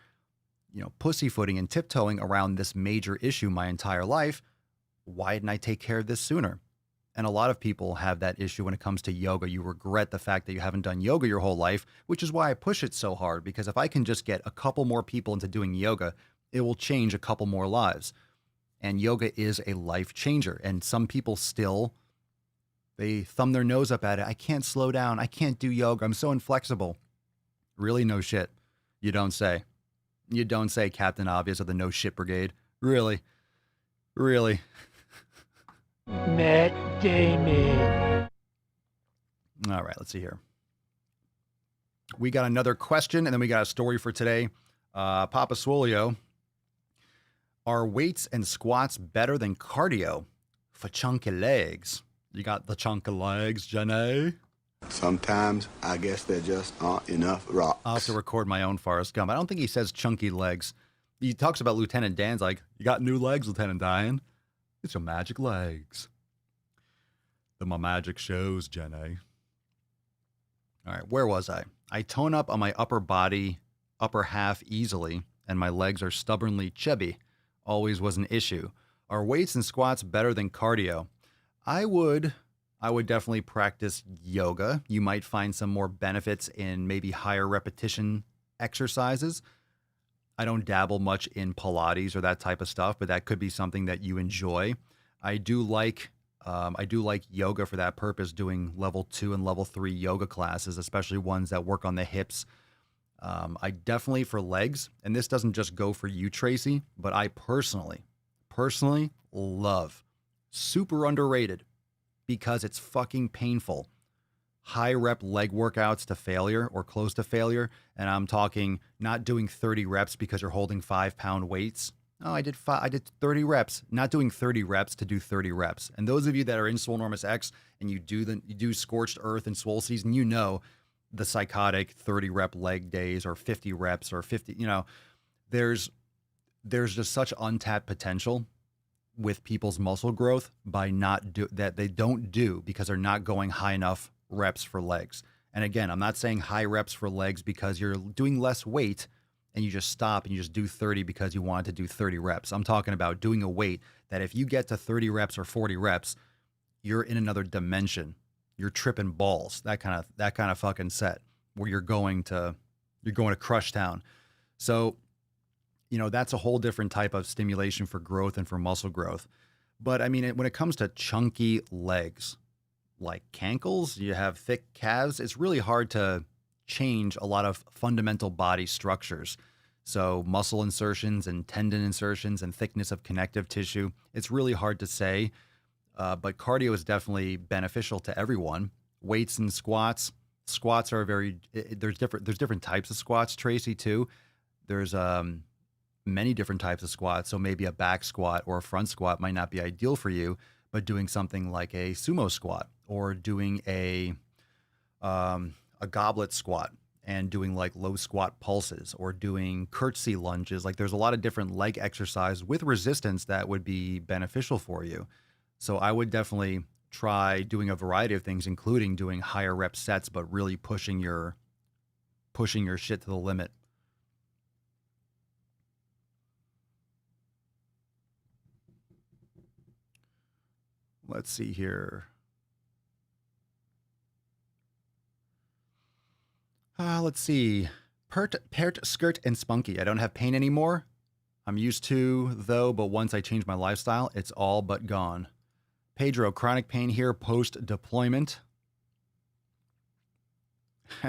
pussyfooting and tiptoeing around this major issue my entire life. Why didn't I take care of this sooner? And a lot of people have that issue when it comes to yoga. You regret the fact that you haven't done yoga your whole life, which is why I push it so hard, because if I can just get a couple more people into doing yoga, it will change a couple more lives. And yoga is a life changer. And some people still, they thumb their nose up at it. I can't slow down. I can't do yoga. I'm so inflexible. Really? No shit. You don't say. You don't say, Captain Obvious of the No Shit Brigade. Really? Really? Matt Damon. All right, let's see here. We got another question, and then we got a story for today. Papa Swolio, are weights and squats better than cardio for chunky legs? You got the chunky legs, Jenny? Sometimes I guess there just aren't enough rocks. I'll have to record my own Forrest Gump. I don't think he says chunky legs. He talks about Lieutenant Dan's like, you got new legs, Lieutenant Dan? It's your magic legs. My magic shows, Jenny. All right, where was I? I tone up on my upper body, upper half easily, and my legs are stubbornly chubby. Always was an issue. Are weights and squats better than cardio? I would definitely practice yoga. You might find some more benefits in maybe higher repetition exercises. I don't dabble much in Pilates or that type of stuff, but that could be something that you enjoy. I do like yoga for that purpose, doing level 2 and level 3 yoga classes, especially ones that work on the hips. I definitely, for legs, and this doesn't just go for you, Tracy, but I personally love, super underrated, because it's fucking painful, high rep leg workouts to failure or close to failure. And I'm talking not doing 30 reps because you're holding 5-pound weights Oh, I did 30 reps, not doing 30 reps to do 30 reps. And those of you that are in Swolenormous X and you do Scorched Earth and Swole Season, you know the psychotic 30 rep leg days or 50 reps or 50, there's just such untapped potential with people's muscle growth by not do that they don't do because they're not going high enough reps for legs. And again, I'm not saying high reps for legs because you're doing less weight and you just stop and you just do 30 because you wanted to do 30 reps. I'm talking about doing a weight that if you get to 30 reps or 40 reps, you're in another dimension. You're tripping balls. That kind of fucking set where you're going to crush town. So, that's a whole different type of stimulation for growth and for muscle growth. But I mean, when it comes to chunky legs, like cankles, you have thick calves, it's really hard to change a lot of fundamental body structures. So muscle insertions and tendon insertions and thickness of connective tissue, it's really hard to say. But cardio is definitely beneficial to everyone. Weights and squats are there's different types of squats, Tracy, too. There's many different types of squats. So maybe a back squat or a front squat might not be ideal for you, but doing something like a sumo squat or doing a goblet squat and doing like low squat pulses or doing curtsy lunges. Like there's a lot of different leg exercise with resistance that would be beneficial for you. So I would definitely try doing a variety of things, including doing higher rep sets, but really pushing your shit to the limit. Let's see here. Let's see. Pert, skirt, and spunky. I don't have pain anymore. I'm used to, though, but once I change my lifestyle, it's all but gone. Pedro, chronic pain here post-deployment.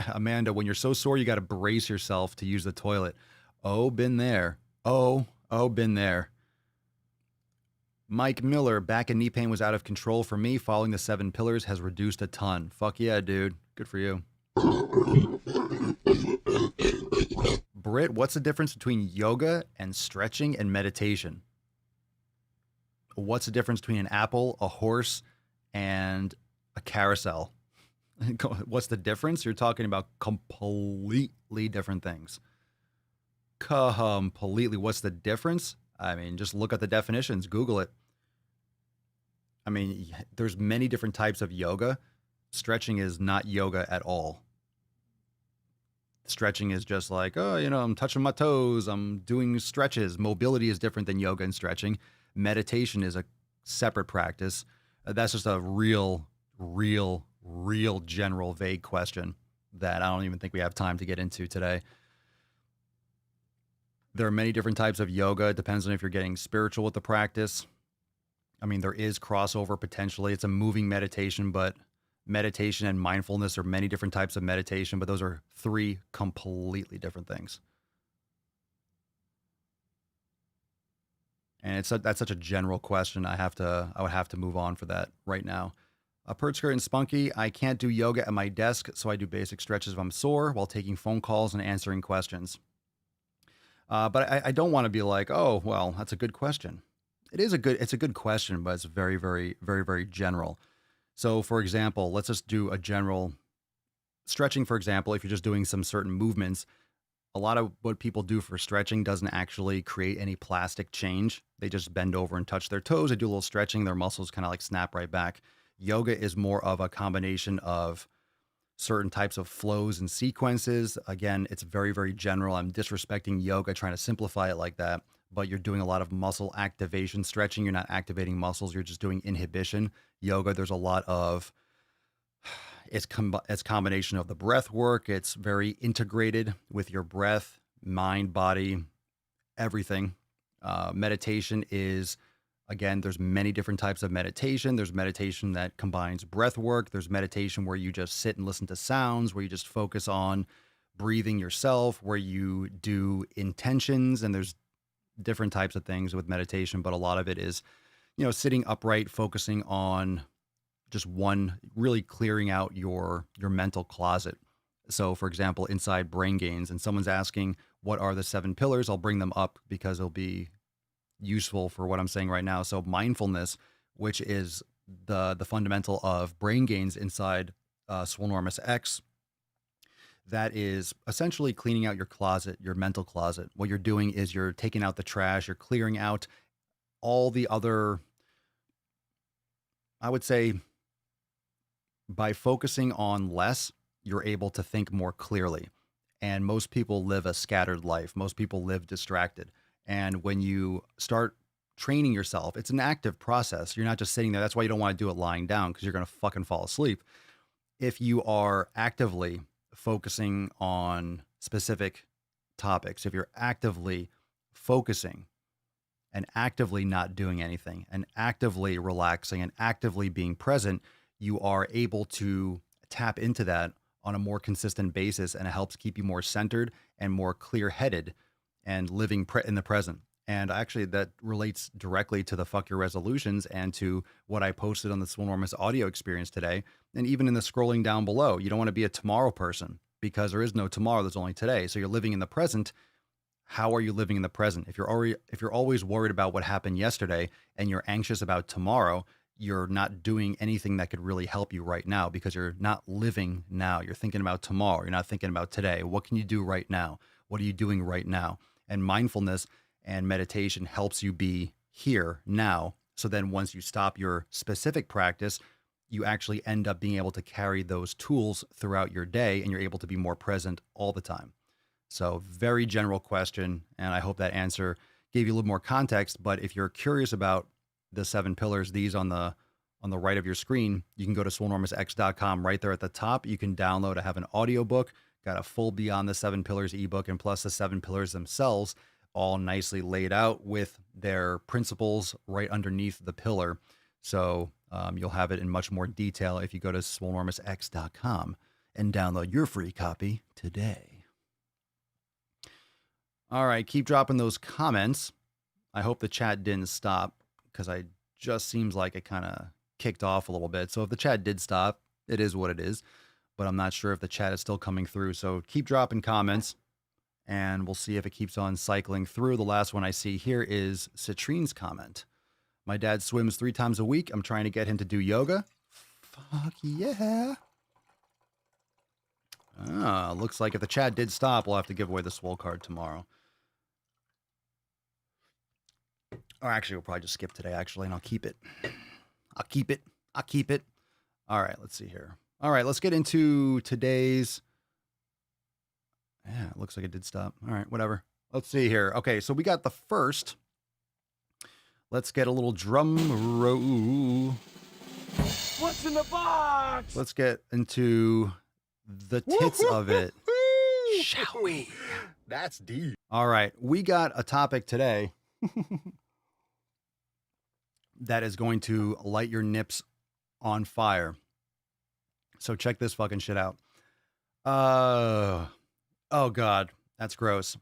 Amanda, when you're so sore, you got to brace yourself to use the toilet. Oh, been there. Oh, been there. Mike Miller, back and knee pain was out of control for me. Following the 7 pillars has reduced a ton. Fuck yeah, dude. Good for you. Britt, what's the difference between yoga and stretching and meditation? What's the difference between an apple, a horse, and a carousel? What's the difference? You're talking about completely different things. Completely. What's the difference? I mean, just look at the definitions. Google it. I mean, there's many different types of yoga. Stretching is not yoga at all. Stretching is just like, I'm touching my toes. I'm doing stretches. Mobility is different than yoga and stretching. Meditation is a separate practice. That's just a real general vague question that I don't even think we have time to get into today. There are many different types of yoga. It depends on if you're getting spiritual with the practice. I mean, there is crossover potentially. It's a moving meditation, but meditation and mindfulness are many different types of meditation, but those are 3 completely different things. And that's such a general question. I would have to move on for that right now. Pert skirt and spunky. I can't do yoga at my desk, so I do basic stretches if I'm sore while taking phone calls and answering questions. But I don't want to be like, oh, well, that's a good question. It's a good question, but it's very, very, very, very general. So for example, let's just do a general stretching. For example, if you're just doing some certain movements, a lot of what people do for stretching doesn't actually create any plastic change. They just bend over and touch their toes. They do a little stretching. Their muscles kind of like snap right back. Yoga is more of a combination of certain types of flows and sequences. Again, it's very, very general. I'm disrespecting yoga, trying to simplify it like that, but you're doing a lot of muscle activation stretching. You're not activating muscles. You're just doing inhibition. Yoga, there's a lot of, it's combination of the breath work. It's very integrated with your breath, mind, body, everything. Meditation is, again, there's many different types of meditation. There's meditation that combines breath work. There's meditation where you just sit and listen to sounds, where you just focus on breathing yourself, where you do intentions. And there's different types of things with meditation, but a lot of it is, sitting upright, focusing on just one, really clearing out your mental closet. So for example, inside Brain Gains, and someone's asking, what are the 7 pillars? I'll bring them up because it'll be useful for what I'm saying right now. So mindfulness, which is the fundamental of brain gains inside Swolenormous X, that is essentially cleaning out your closet, your mental closet. What you're doing is you're taking out the trash, you're clearing out all the other, I would say, by focusing on less, you're able to think more clearly. And most people live a scattered life. Most people live distracted. And when you start training yourself, it's an active process. You're not just sitting there. That's why you don't want to do it lying down, because you're going to fucking fall asleep. If you are actively focusing on specific topics, if you're actively focusing and actively not doing anything and actively relaxing and actively being present, you are able to tap into that on a more consistent basis, and it helps keep you more centered and more clear-headed and living in the present. And actually, that relates directly to the fuck your resolutions and to what I posted on the Swolenormous audio experience today. And even in the scrolling down below, you don't want to be a tomorrow person, because there is no tomorrow. There's only today. So you're living in the present. How are you living in the present? If you're always worried about what happened yesterday and you're anxious about tomorrow, you're not doing anything that could really help you right now, because you're not living now. You're thinking about tomorrow. You're not thinking about today. What can you do right now? What are you doing right now? And mindfulness and meditation helps you be here now. So then once you stop your specific practice, you actually end up being able to carry those tools throughout your day, and you're able to be more present all the time. So very general question, and I hope that answer gave you a little more context. But if you're curious about the 7 pillars, these on the right of your screen, you can go to swolenormousx.com. Right there at the top, you can download. I have an audiobook, got a full Beyond the 7 Pillars ebook, and plus the 7 pillars themselves, all nicely laid out with their principles right underneath the pillar. So you'll have it in much more detail if you go to swolenormousx.com and download your free copy today. All right, keep dropping those comments. I hope the chat didn't stop, because I just seems like it kind of kicked off a little bit. So if the chat did stop, it is what it is. But I'm not sure if the chat is still coming through. So keep dropping comments, and we'll see if it keeps on cycling through. The last one I see here is Citrine's comment. My dad swims 3 times a week. I'm trying to get him to do yoga. Fuck yeah. Looks like if the chat did stop, we'll have to give away the Swole card tomorrow. Or actually, we'll probably just skip today, actually, and I'll keep it. I'll keep it. All right, let's see here. All right, let's get into today's... Yeah, it looks like it did stop. All right, whatever. Let's see here. Okay, so we got the first. Let's get a little drum roll. What's in the box? Let's get into the tits of it. Shall we? That's deep. All right, we got a topic today that is going to light your nips on fire. So check this fucking shit out. Oh God, that's gross.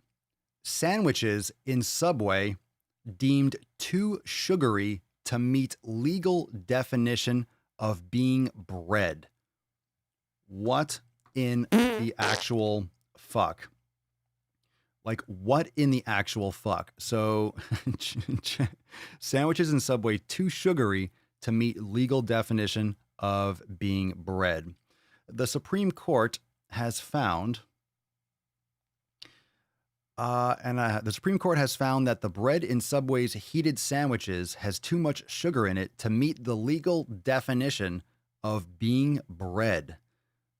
Sandwiches in Subway deemed too sugary to meet legal definition of being bread. What in the actual fuck? Like, what in the actual fuck? So, sandwiches in Subway too sugary to meet legal definition of being bread. The Supreme Court has found... the Supreme Court has found that the bread in Subway's heated sandwiches has too much sugar in it to meet the legal definition of being bread.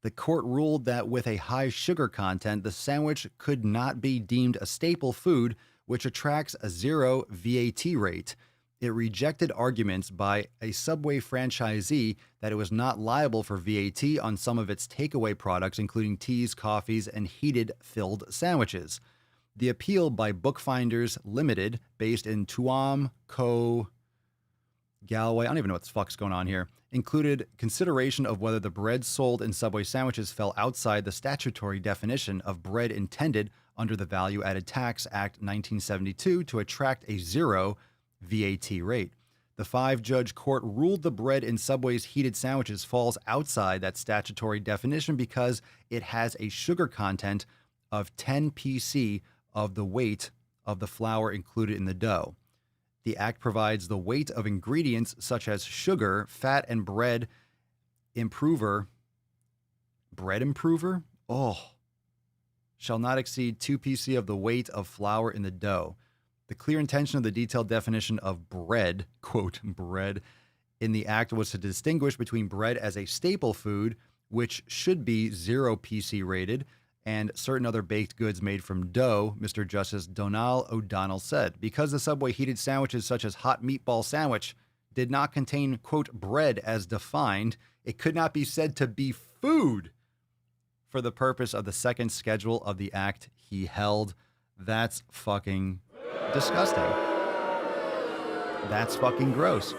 The court ruled that with a high sugar content, the sandwich could not be deemed a staple food, which attracts a 0 VAT rate. It rejected arguments by a Subway franchisee that it was not liable for VAT on some of its takeaway products, including teas, coffees, and heated filled sandwiches. The appeal by Bookfinders Limited, based in Tuam, Galway, I don't even know what the fuck's going on here, included consideration of whether the bread sold in Subway sandwiches fell outside the statutory definition of bread intended under the Value Added Tax Act 1972 to attract a 0 VAT rate. The 5-judge court ruled the bread in Subway's heated sandwiches falls outside that statutory definition because it has a sugar content of 10 pc of the weight of the flour included in the dough. The act provides the weight of ingredients such as sugar, fat, and bread improver. Bread improver? Oh. Shall not exceed 2 pc of the weight of flour in the dough. The clear intention of the detailed definition of bread, quote, bread, in the act was to distinguish between bread as a staple food, which should be 0 pc rated, and certain other baked goods made from dough, Mr. Justice Donal O'Donnell said. Because the Subway heated sandwiches such as hot meatball sandwich did not contain, quote, bread as defined, it could not be said to be food for the purpose of the second schedule of the act he held. That's fucking disgusting. That's fucking gross.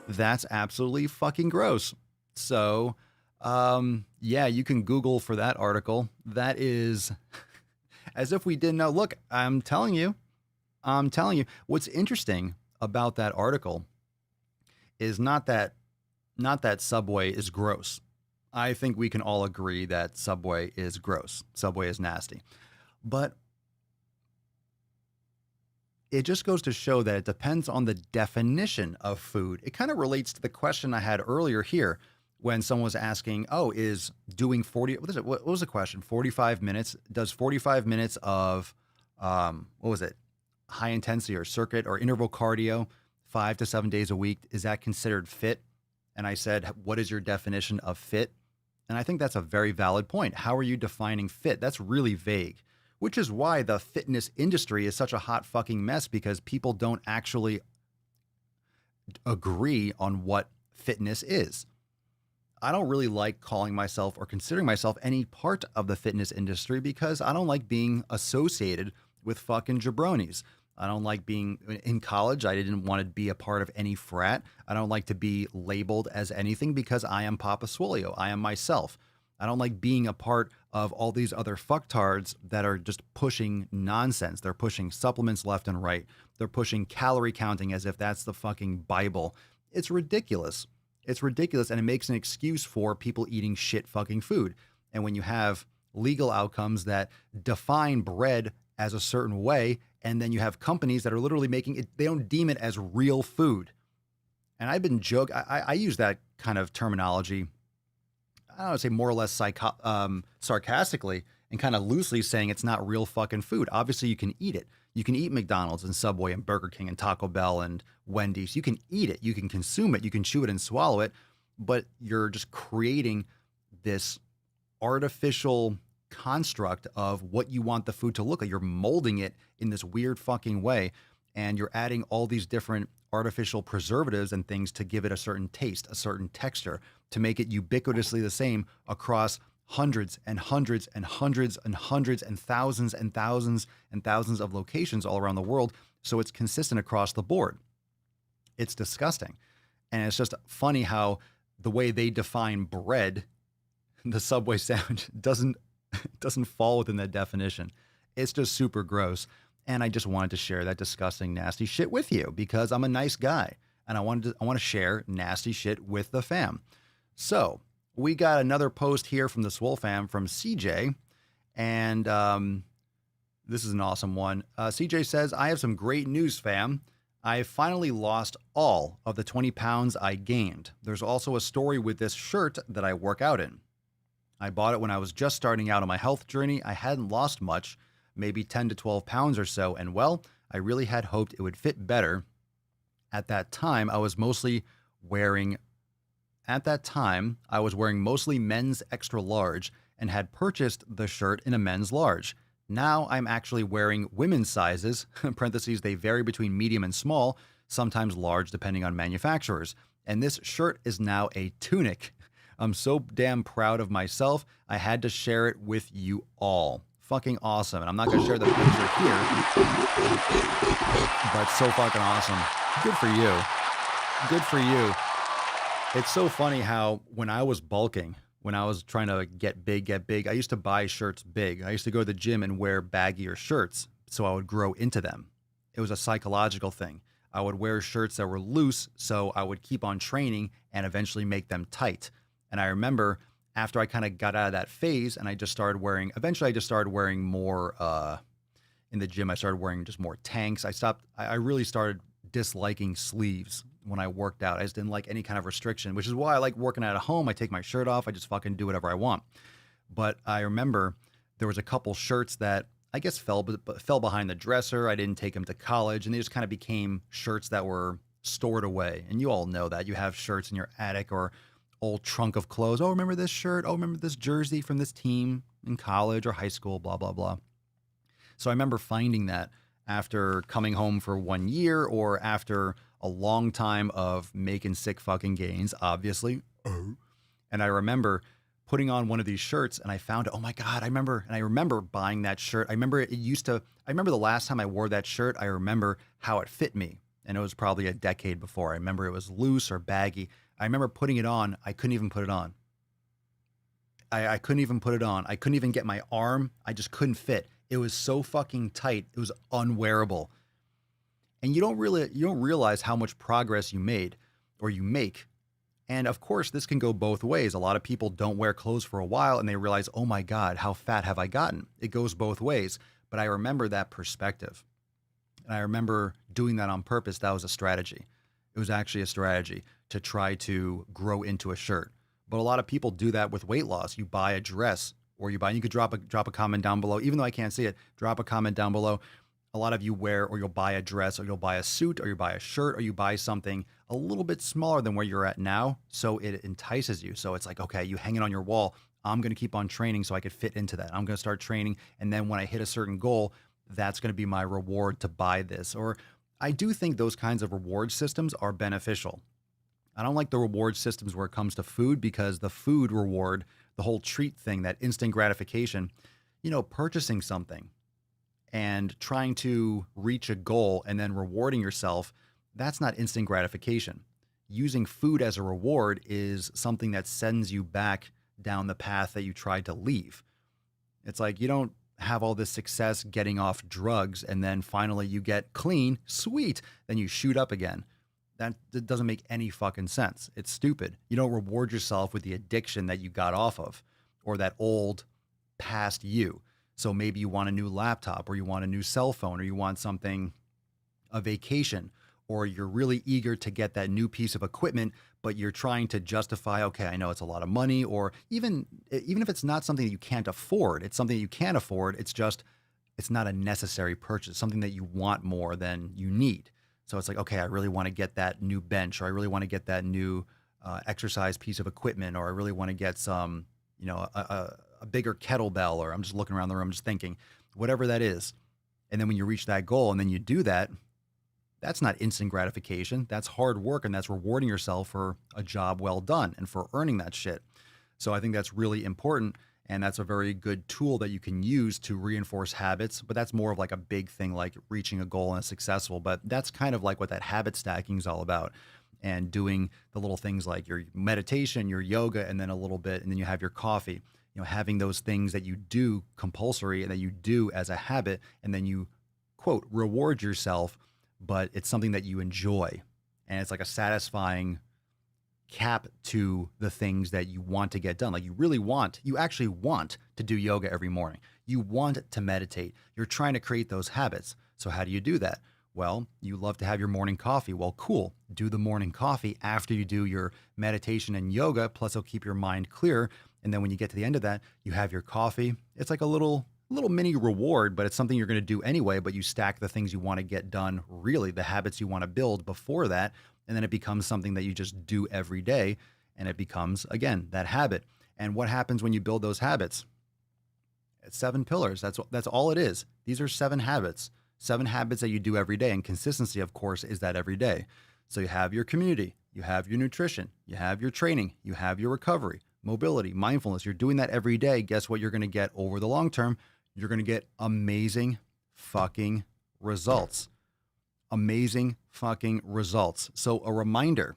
That's absolutely fucking gross. So, yeah, you can Google for that article. That is as if we didn't know. Look, I'm telling you, what's interesting about that article is not that Subway is gross. I think we can all agree that Subway is gross. Subway is nasty. But it just goes to show that it depends on the definition of food. It kind of relates to the question I had earlier here when someone was asking, oh, is doing 40, what was the question? 45 minutes? Does 45 minutes of, high intensity or circuit or interval cardio 5 to 7 days a week, is that considered fit? And I said, what is your definition of fit? And I think that's a very valid point. How are you defining fit? That's really vague, which is why the fitness industry is such a hot fucking mess, because people don't actually agree on what fitness is. I don't really like calling myself or considering myself any part of the fitness industry because I don't like being associated with fucking jabronis. I don't like being in college. I didn't want to be a part of any frat. I don't like to be labeled as anything because I am Papa Swolio. I am myself. I don't like being a part of all these other fucktards that are just pushing nonsense. They're pushing supplements left and right. They're pushing calorie counting as if that's the fucking Bible. It's ridiculous. It's ridiculous, and it makes an excuse for people eating shit fucking food. And when you have legal outcomes that define bread as a certain way, and then you have companies that are literally making it, they don't deem it as real food. And I've been I use that kind of terminology, I don't want to say more or less sarcastically and kind of loosely saying it's not real fucking food. Obviously, you can eat it. You can eat McDonald's and Subway and Burger King and Taco Bell and Wendy's. You can eat it. You can consume it. You can chew it and swallow it. But you're just creating this artificial construct of what you want the food to look like. You're molding it in this weird fucking way. And you're adding all these different artificial preservatives and things to give it a certain taste, a certain texture, to make it ubiquitously the same across hundreds and hundreds and hundreds and hundreds and thousands and thousands and thousands of locations all around the world. So it's consistent across the board. It's disgusting. And it's just funny how the way they define bread, the Subway sandwich doesn't fall within that definition. It's just super gross. And I just wanted to share that disgusting, nasty shit with you because I'm a nice guy and I want to share nasty shit with the fam. So we got another post here from the SwoleFam from CJ, and this is an awesome one. CJ says, I have some great news, fam. I finally lost all of the 20 pounds I gained. There's also a story with this shirt that I work out in. I bought it when I was just starting out on my health journey. I hadn't lost much, maybe 10 to 12 pounds or so, and well, I really had hoped it would fit better. At that time, I was wearing mostly men's extra large and had purchased the shirt in a men's large. Now I'm actually wearing women's sizes, parentheses, they vary between medium and small, sometimes large depending on manufacturers. And this shirt is now a tunic. I'm so damn proud of myself. I had to share it with you all. Fucking awesome. And I'm not going to share the picture here, but so fucking awesome. Good for you. Good for you. It's so funny how when I was bulking, when I was trying to get big, I used to buy shirts big. I used to go to the gym and wear baggier shirts so I would grow into them. It was a psychological thing. I would wear shirts that were loose so I would keep on training and eventually make them tight. And I remember after I kind of got out of that phase and I just started wearing more, in the gym. I started wearing just more tanks. I really started disliking sleeves when I worked out. I just didn't like any kind of restriction, which is why I like working out at home. I take my shirt off. I just fucking do whatever I want. But I remember there was a couple shirts that I guess fell behind the dresser. I didn't take them to college, and they just kind of became shirts that were stored away. And you all know that. You have shirts in your attic or old trunk of clothes. Oh, remember this shirt? Oh, remember this jersey from this team in college or high school, blah, blah, blah. So I remember finding that after coming home for 1 year or after a long time of making sick fucking gains, obviously. And I remember putting on one of these shirts and I found it. Oh my God, I remember buying that shirt. I remember the last time I wore that shirt, I remember how it fit me. And it was probably a decade before. I remember it was loose or baggy. I remember putting it on. I couldn't even put it on. I couldn't even put it on. I couldn't even get my arm. I just couldn't fit. It was so fucking tight. It was unwearable. And you don't realize how much progress you made or you make. And of course, this can go both ways. A lot of people don't wear clothes for a while and they realize, oh my God, how fat have I gotten? It goes both ways. But I remember that perspective. And I remember doing that on purpose. That was a strategy. It was actually a strategy to try to grow into a shirt. But a lot of people do that with weight loss. You buy a dress or you could drop a comment down below. Even though I can't see it, drop a comment down below. A lot of you wear or you'll buy a dress or you'll buy a suit or you buy a shirt or you buy something a little bit smaller than where you're at now. So it entices you. So it's like, okay, you hang it on your wall. I'm going to keep on training so I could fit into that. I'm going to start training. And then when I hit a certain goal, that's going to be my reward to buy this. Or I do think those kinds of reward systems are beneficial. I don't like the reward systems where it comes to food because the food reward, the whole treat thing, that instant gratification, purchasing something and trying to reach a goal and then rewarding yourself, that's not instant gratification. Using food as a reward is something that sends you back down the path that you tried to leave. It's like you don't have all this success getting off drugs and then finally you get clean, sweet, then you shoot up again. That doesn't make any fucking sense. It's stupid. You don't reward yourself with the addiction that you got off of or that old past you. So maybe you want a new laptop or you want a new cell phone or you want something, a vacation, or you're really eager to get that new piece of equipment, but you're trying to justify, okay, I know it's a lot of money, or even if it's not something that you can't afford, it's something you can afford. It's not a necessary purchase, something that you want more than you need. So it's like, okay, I really want to get that new bench, or I really want to get that new exercise piece of equipment, or I really want to get some, a bigger kettlebell, or I'm just looking around the room, just thinking, whatever that is. And then when you reach that goal and then you do that, that's not instant gratification. That's hard work, and that's rewarding yourself for a job well done and for earning that shit. So I think that's really important. And that's a very good tool that you can use to reinforce habits. But that's more of like a big thing, like reaching a goal and successful. But that's kind of like what that habit stacking is all about. And doing the little things like your meditation, your yoga, and then a little bit, and then you have your coffee. Having those things that you do compulsory and that you do as a habit, and then you, quote, reward yourself, but it's something that you enjoy. And it's like a satisfying cap to the things that you want to get done. Like you actually want to do yoga every morning. You want to meditate. You're trying to create those habits. So how do you do that? Well, you love to have your morning coffee. Well, cool. Do the morning coffee after you do your meditation and yoga, plus it'll keep your mind clear. And then when you get to the end of that, you have your coffee. It's like a little mini reward, but it's something you're going to do anyway, but you stack the things you want to get done, really, the habits you want to build before that. And then it becomes something that you just do every day. And it becomes, again, that habit. And what happens when you build those habits? It's 7 pillars. That's all it is. These are 7 habits. 7 habits that you do every day. And consistency, of course, is that every day. So you have your community, you have your nutrition, you have your training, you have your recovery, mobility, mindfulness. You're doing that every day. Guess what you're going to get over the long term? You're going to get amazing fucking results. Amazing fucking results. So a reminder,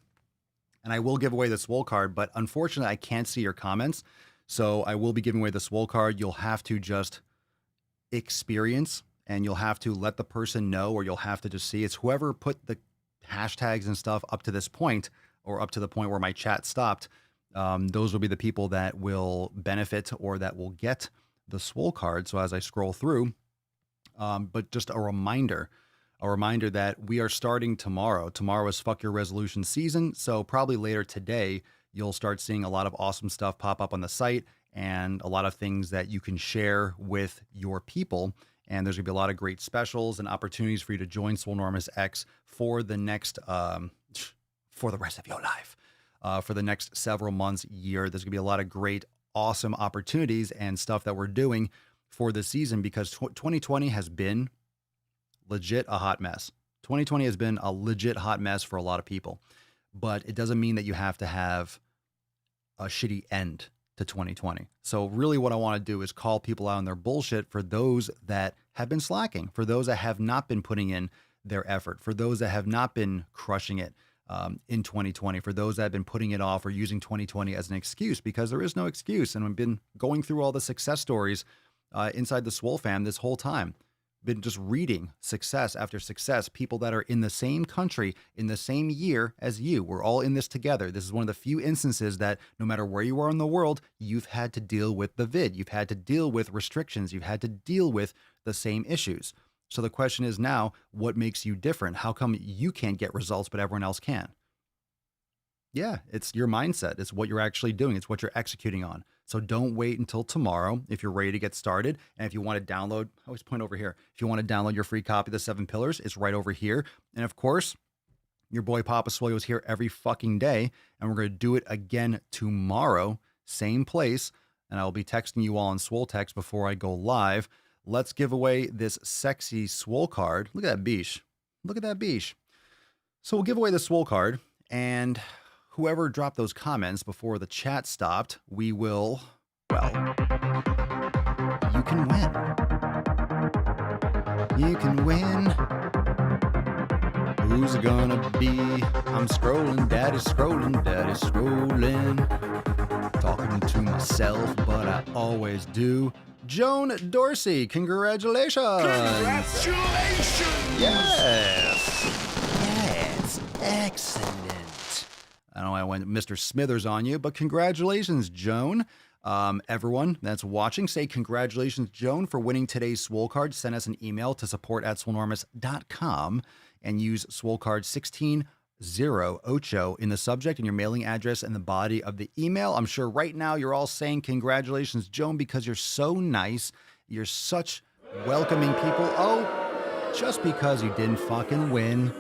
and I will give away the Swole card, but unfortunately I can't see your comments. So I will be giving away the Swole card. You'll have to just experience, and you'll have to let the person know, or you'll have to just see. It's whoever put the hashtags and stuff up to this point, or up to the point where my chat stopped. Those will be the people that will benefit or that will get the Swole card. So as I scroll through, but just a reminder that we are starting tomorrow. Tomorrow is Fuck Your Resolution season. So probably later today, you'll start seeing a lot of awesome stuff pop up on the site and a lot of things that you can share with your people. And there's gonna be a lot of great specials and opportunities for you to join Swolenormous X for the next, for the rest of your life, for the next several months, year. There's gonna be a lot of great, awesome opportunities and stuff that we're doing for this season because 2020 has been legit a hot mess. 2020 has been a legit hot mess for a lot of people, but it doesn't mean that you have to have a shitty end to 2020. So really what I want to do is call people out on their bullshit for those that have been slacking, for those that have not been putting in their effort, for those that have not been crushing it in 2020, for those that have been putting it off or using 2020 as an excuse, because there is no excuse. And I've been going through all the success stories inside the SwoleFam this whole time. Been just reading success after success, people that are in the same country, in the same year as you. We're all in this together. This is one of the few instances that no matter where you are in the world, you've had to deal with the vid. You've had to deal with restrictions. You've had to deal with the same issues. So the question is now, what makes you different? How come you can't get results, but everyone else can? Yeah, it's your mindset. It's what you're actually doing. It's what you're executing on. So don't wait until tomorrow if you're ready to get started. And if you want to download, I always point over here. If you want to download your free copy of the 7 Pillars, it's right over here. And of course, your boy Papa Swolio is here every fucking day. And we're going to do it again tomorrow, same place. And I'll be texting you all on Swole Text before I go live. Let's give away this sexy Swole card. Look at that beesh. Look at that beesh. So we'll give away the Swole card. And whoever dropped those comments before the chat stopped, we will, well, you can win. You can win. Who's it gonna be? I'm scrolling, daddy's scrolling, daddy's scrolling. Talking to myself, but I always do. Joan Dorsey, congratulations. Congratulations! Yes. Yes. Excellent. I know I went Mr. Smithers on you, but congratulations, Joan. Everyone that's watching, say congratulations, Joan, for winning today's Swole card. Send us an email to support@swolenormous.com and use Swole card 16008 in the subject and your mailing address and the body of the email. I'm sure right now you're all saying congratulations, Joan, because you're so nice. You're such welcoming people. Oh, just because you didn't fucking win,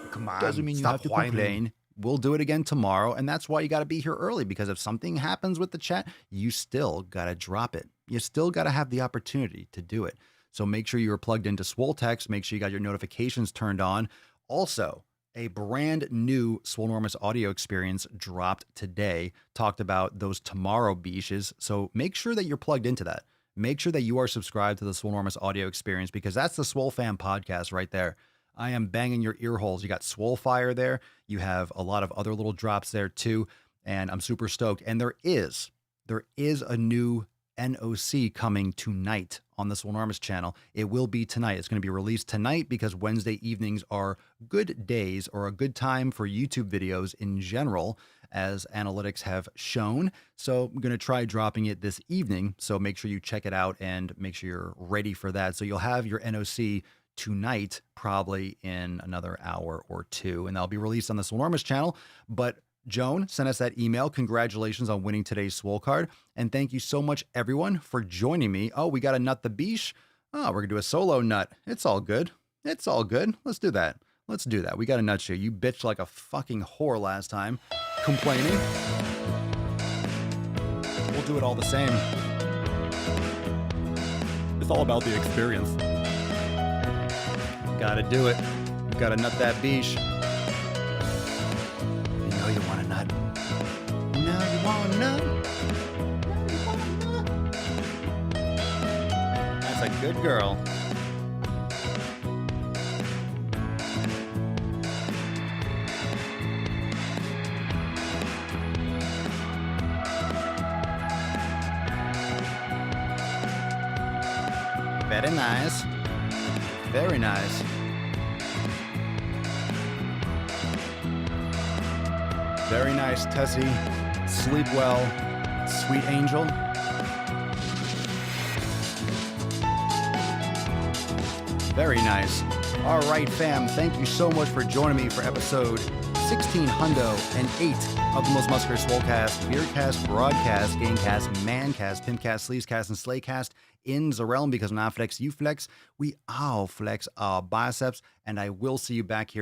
come on, doesn't mean you have to complain. We'll do it again tomorrow, and that's why you got to be here early, because if something happens with the chat, you still got to drop it. You still got to have the opportunity to do it. So make sure you are plugged into Swole Text. Make sure you got your notifications turned on. Also, a brand new Swolenormous audio experience dropped today. Talked about those tomorrow beaches. So make sure that you're plugged into that. Make sure that you are subscribed to the Swolenormous audio experience, because that's the SwoleFam podcast right there. I am banging your ear holes. You got Swole Fire there. You have a lot of other little drops there too. And I'm super stoked. And there is a new NOC coming tonight on the Swolenormous channel. It will be tonight. It's going to be released tonight because Wednesday evenings are good days or a good time for YouTube videos in general, as analytics have shown. So I'm going to try dropping it this evening. So make sure you check it out and make sure you're ready for that. So you'll have your NOC tonight, probably in another hour or two, and that'll be released on the Swolenormous channel. But Joan, send us that email. Congratulations on winning today's Swole card. And thank you so much, everyone, for joining me. Oh, we got a nut the beesh. Oh, we're gonna do a solo nut. It's all good. It's all good. Let's do that. Let's do that. We got a nut you. You bitched like a fucking whore last time, complaining. We'll do it all the same. It's all about the experience. Gotta do it. Gotta nut that beesh. You know you want a nut. Now you want a nut. That's a good girl. Very nice. Very nice. Very nice, Tessie. Sleep well, sweet angel. Very nice. All right, fam. Thank you so much for joining me for episode 1608 of the most muscular Swolecast, Beercast, Broadcast, Gamecast, Mancast, Pimpcast, Sleazecast, and Slaycast in the realm, because when I flex, you flex. We all flex our biceps, and I will see you back here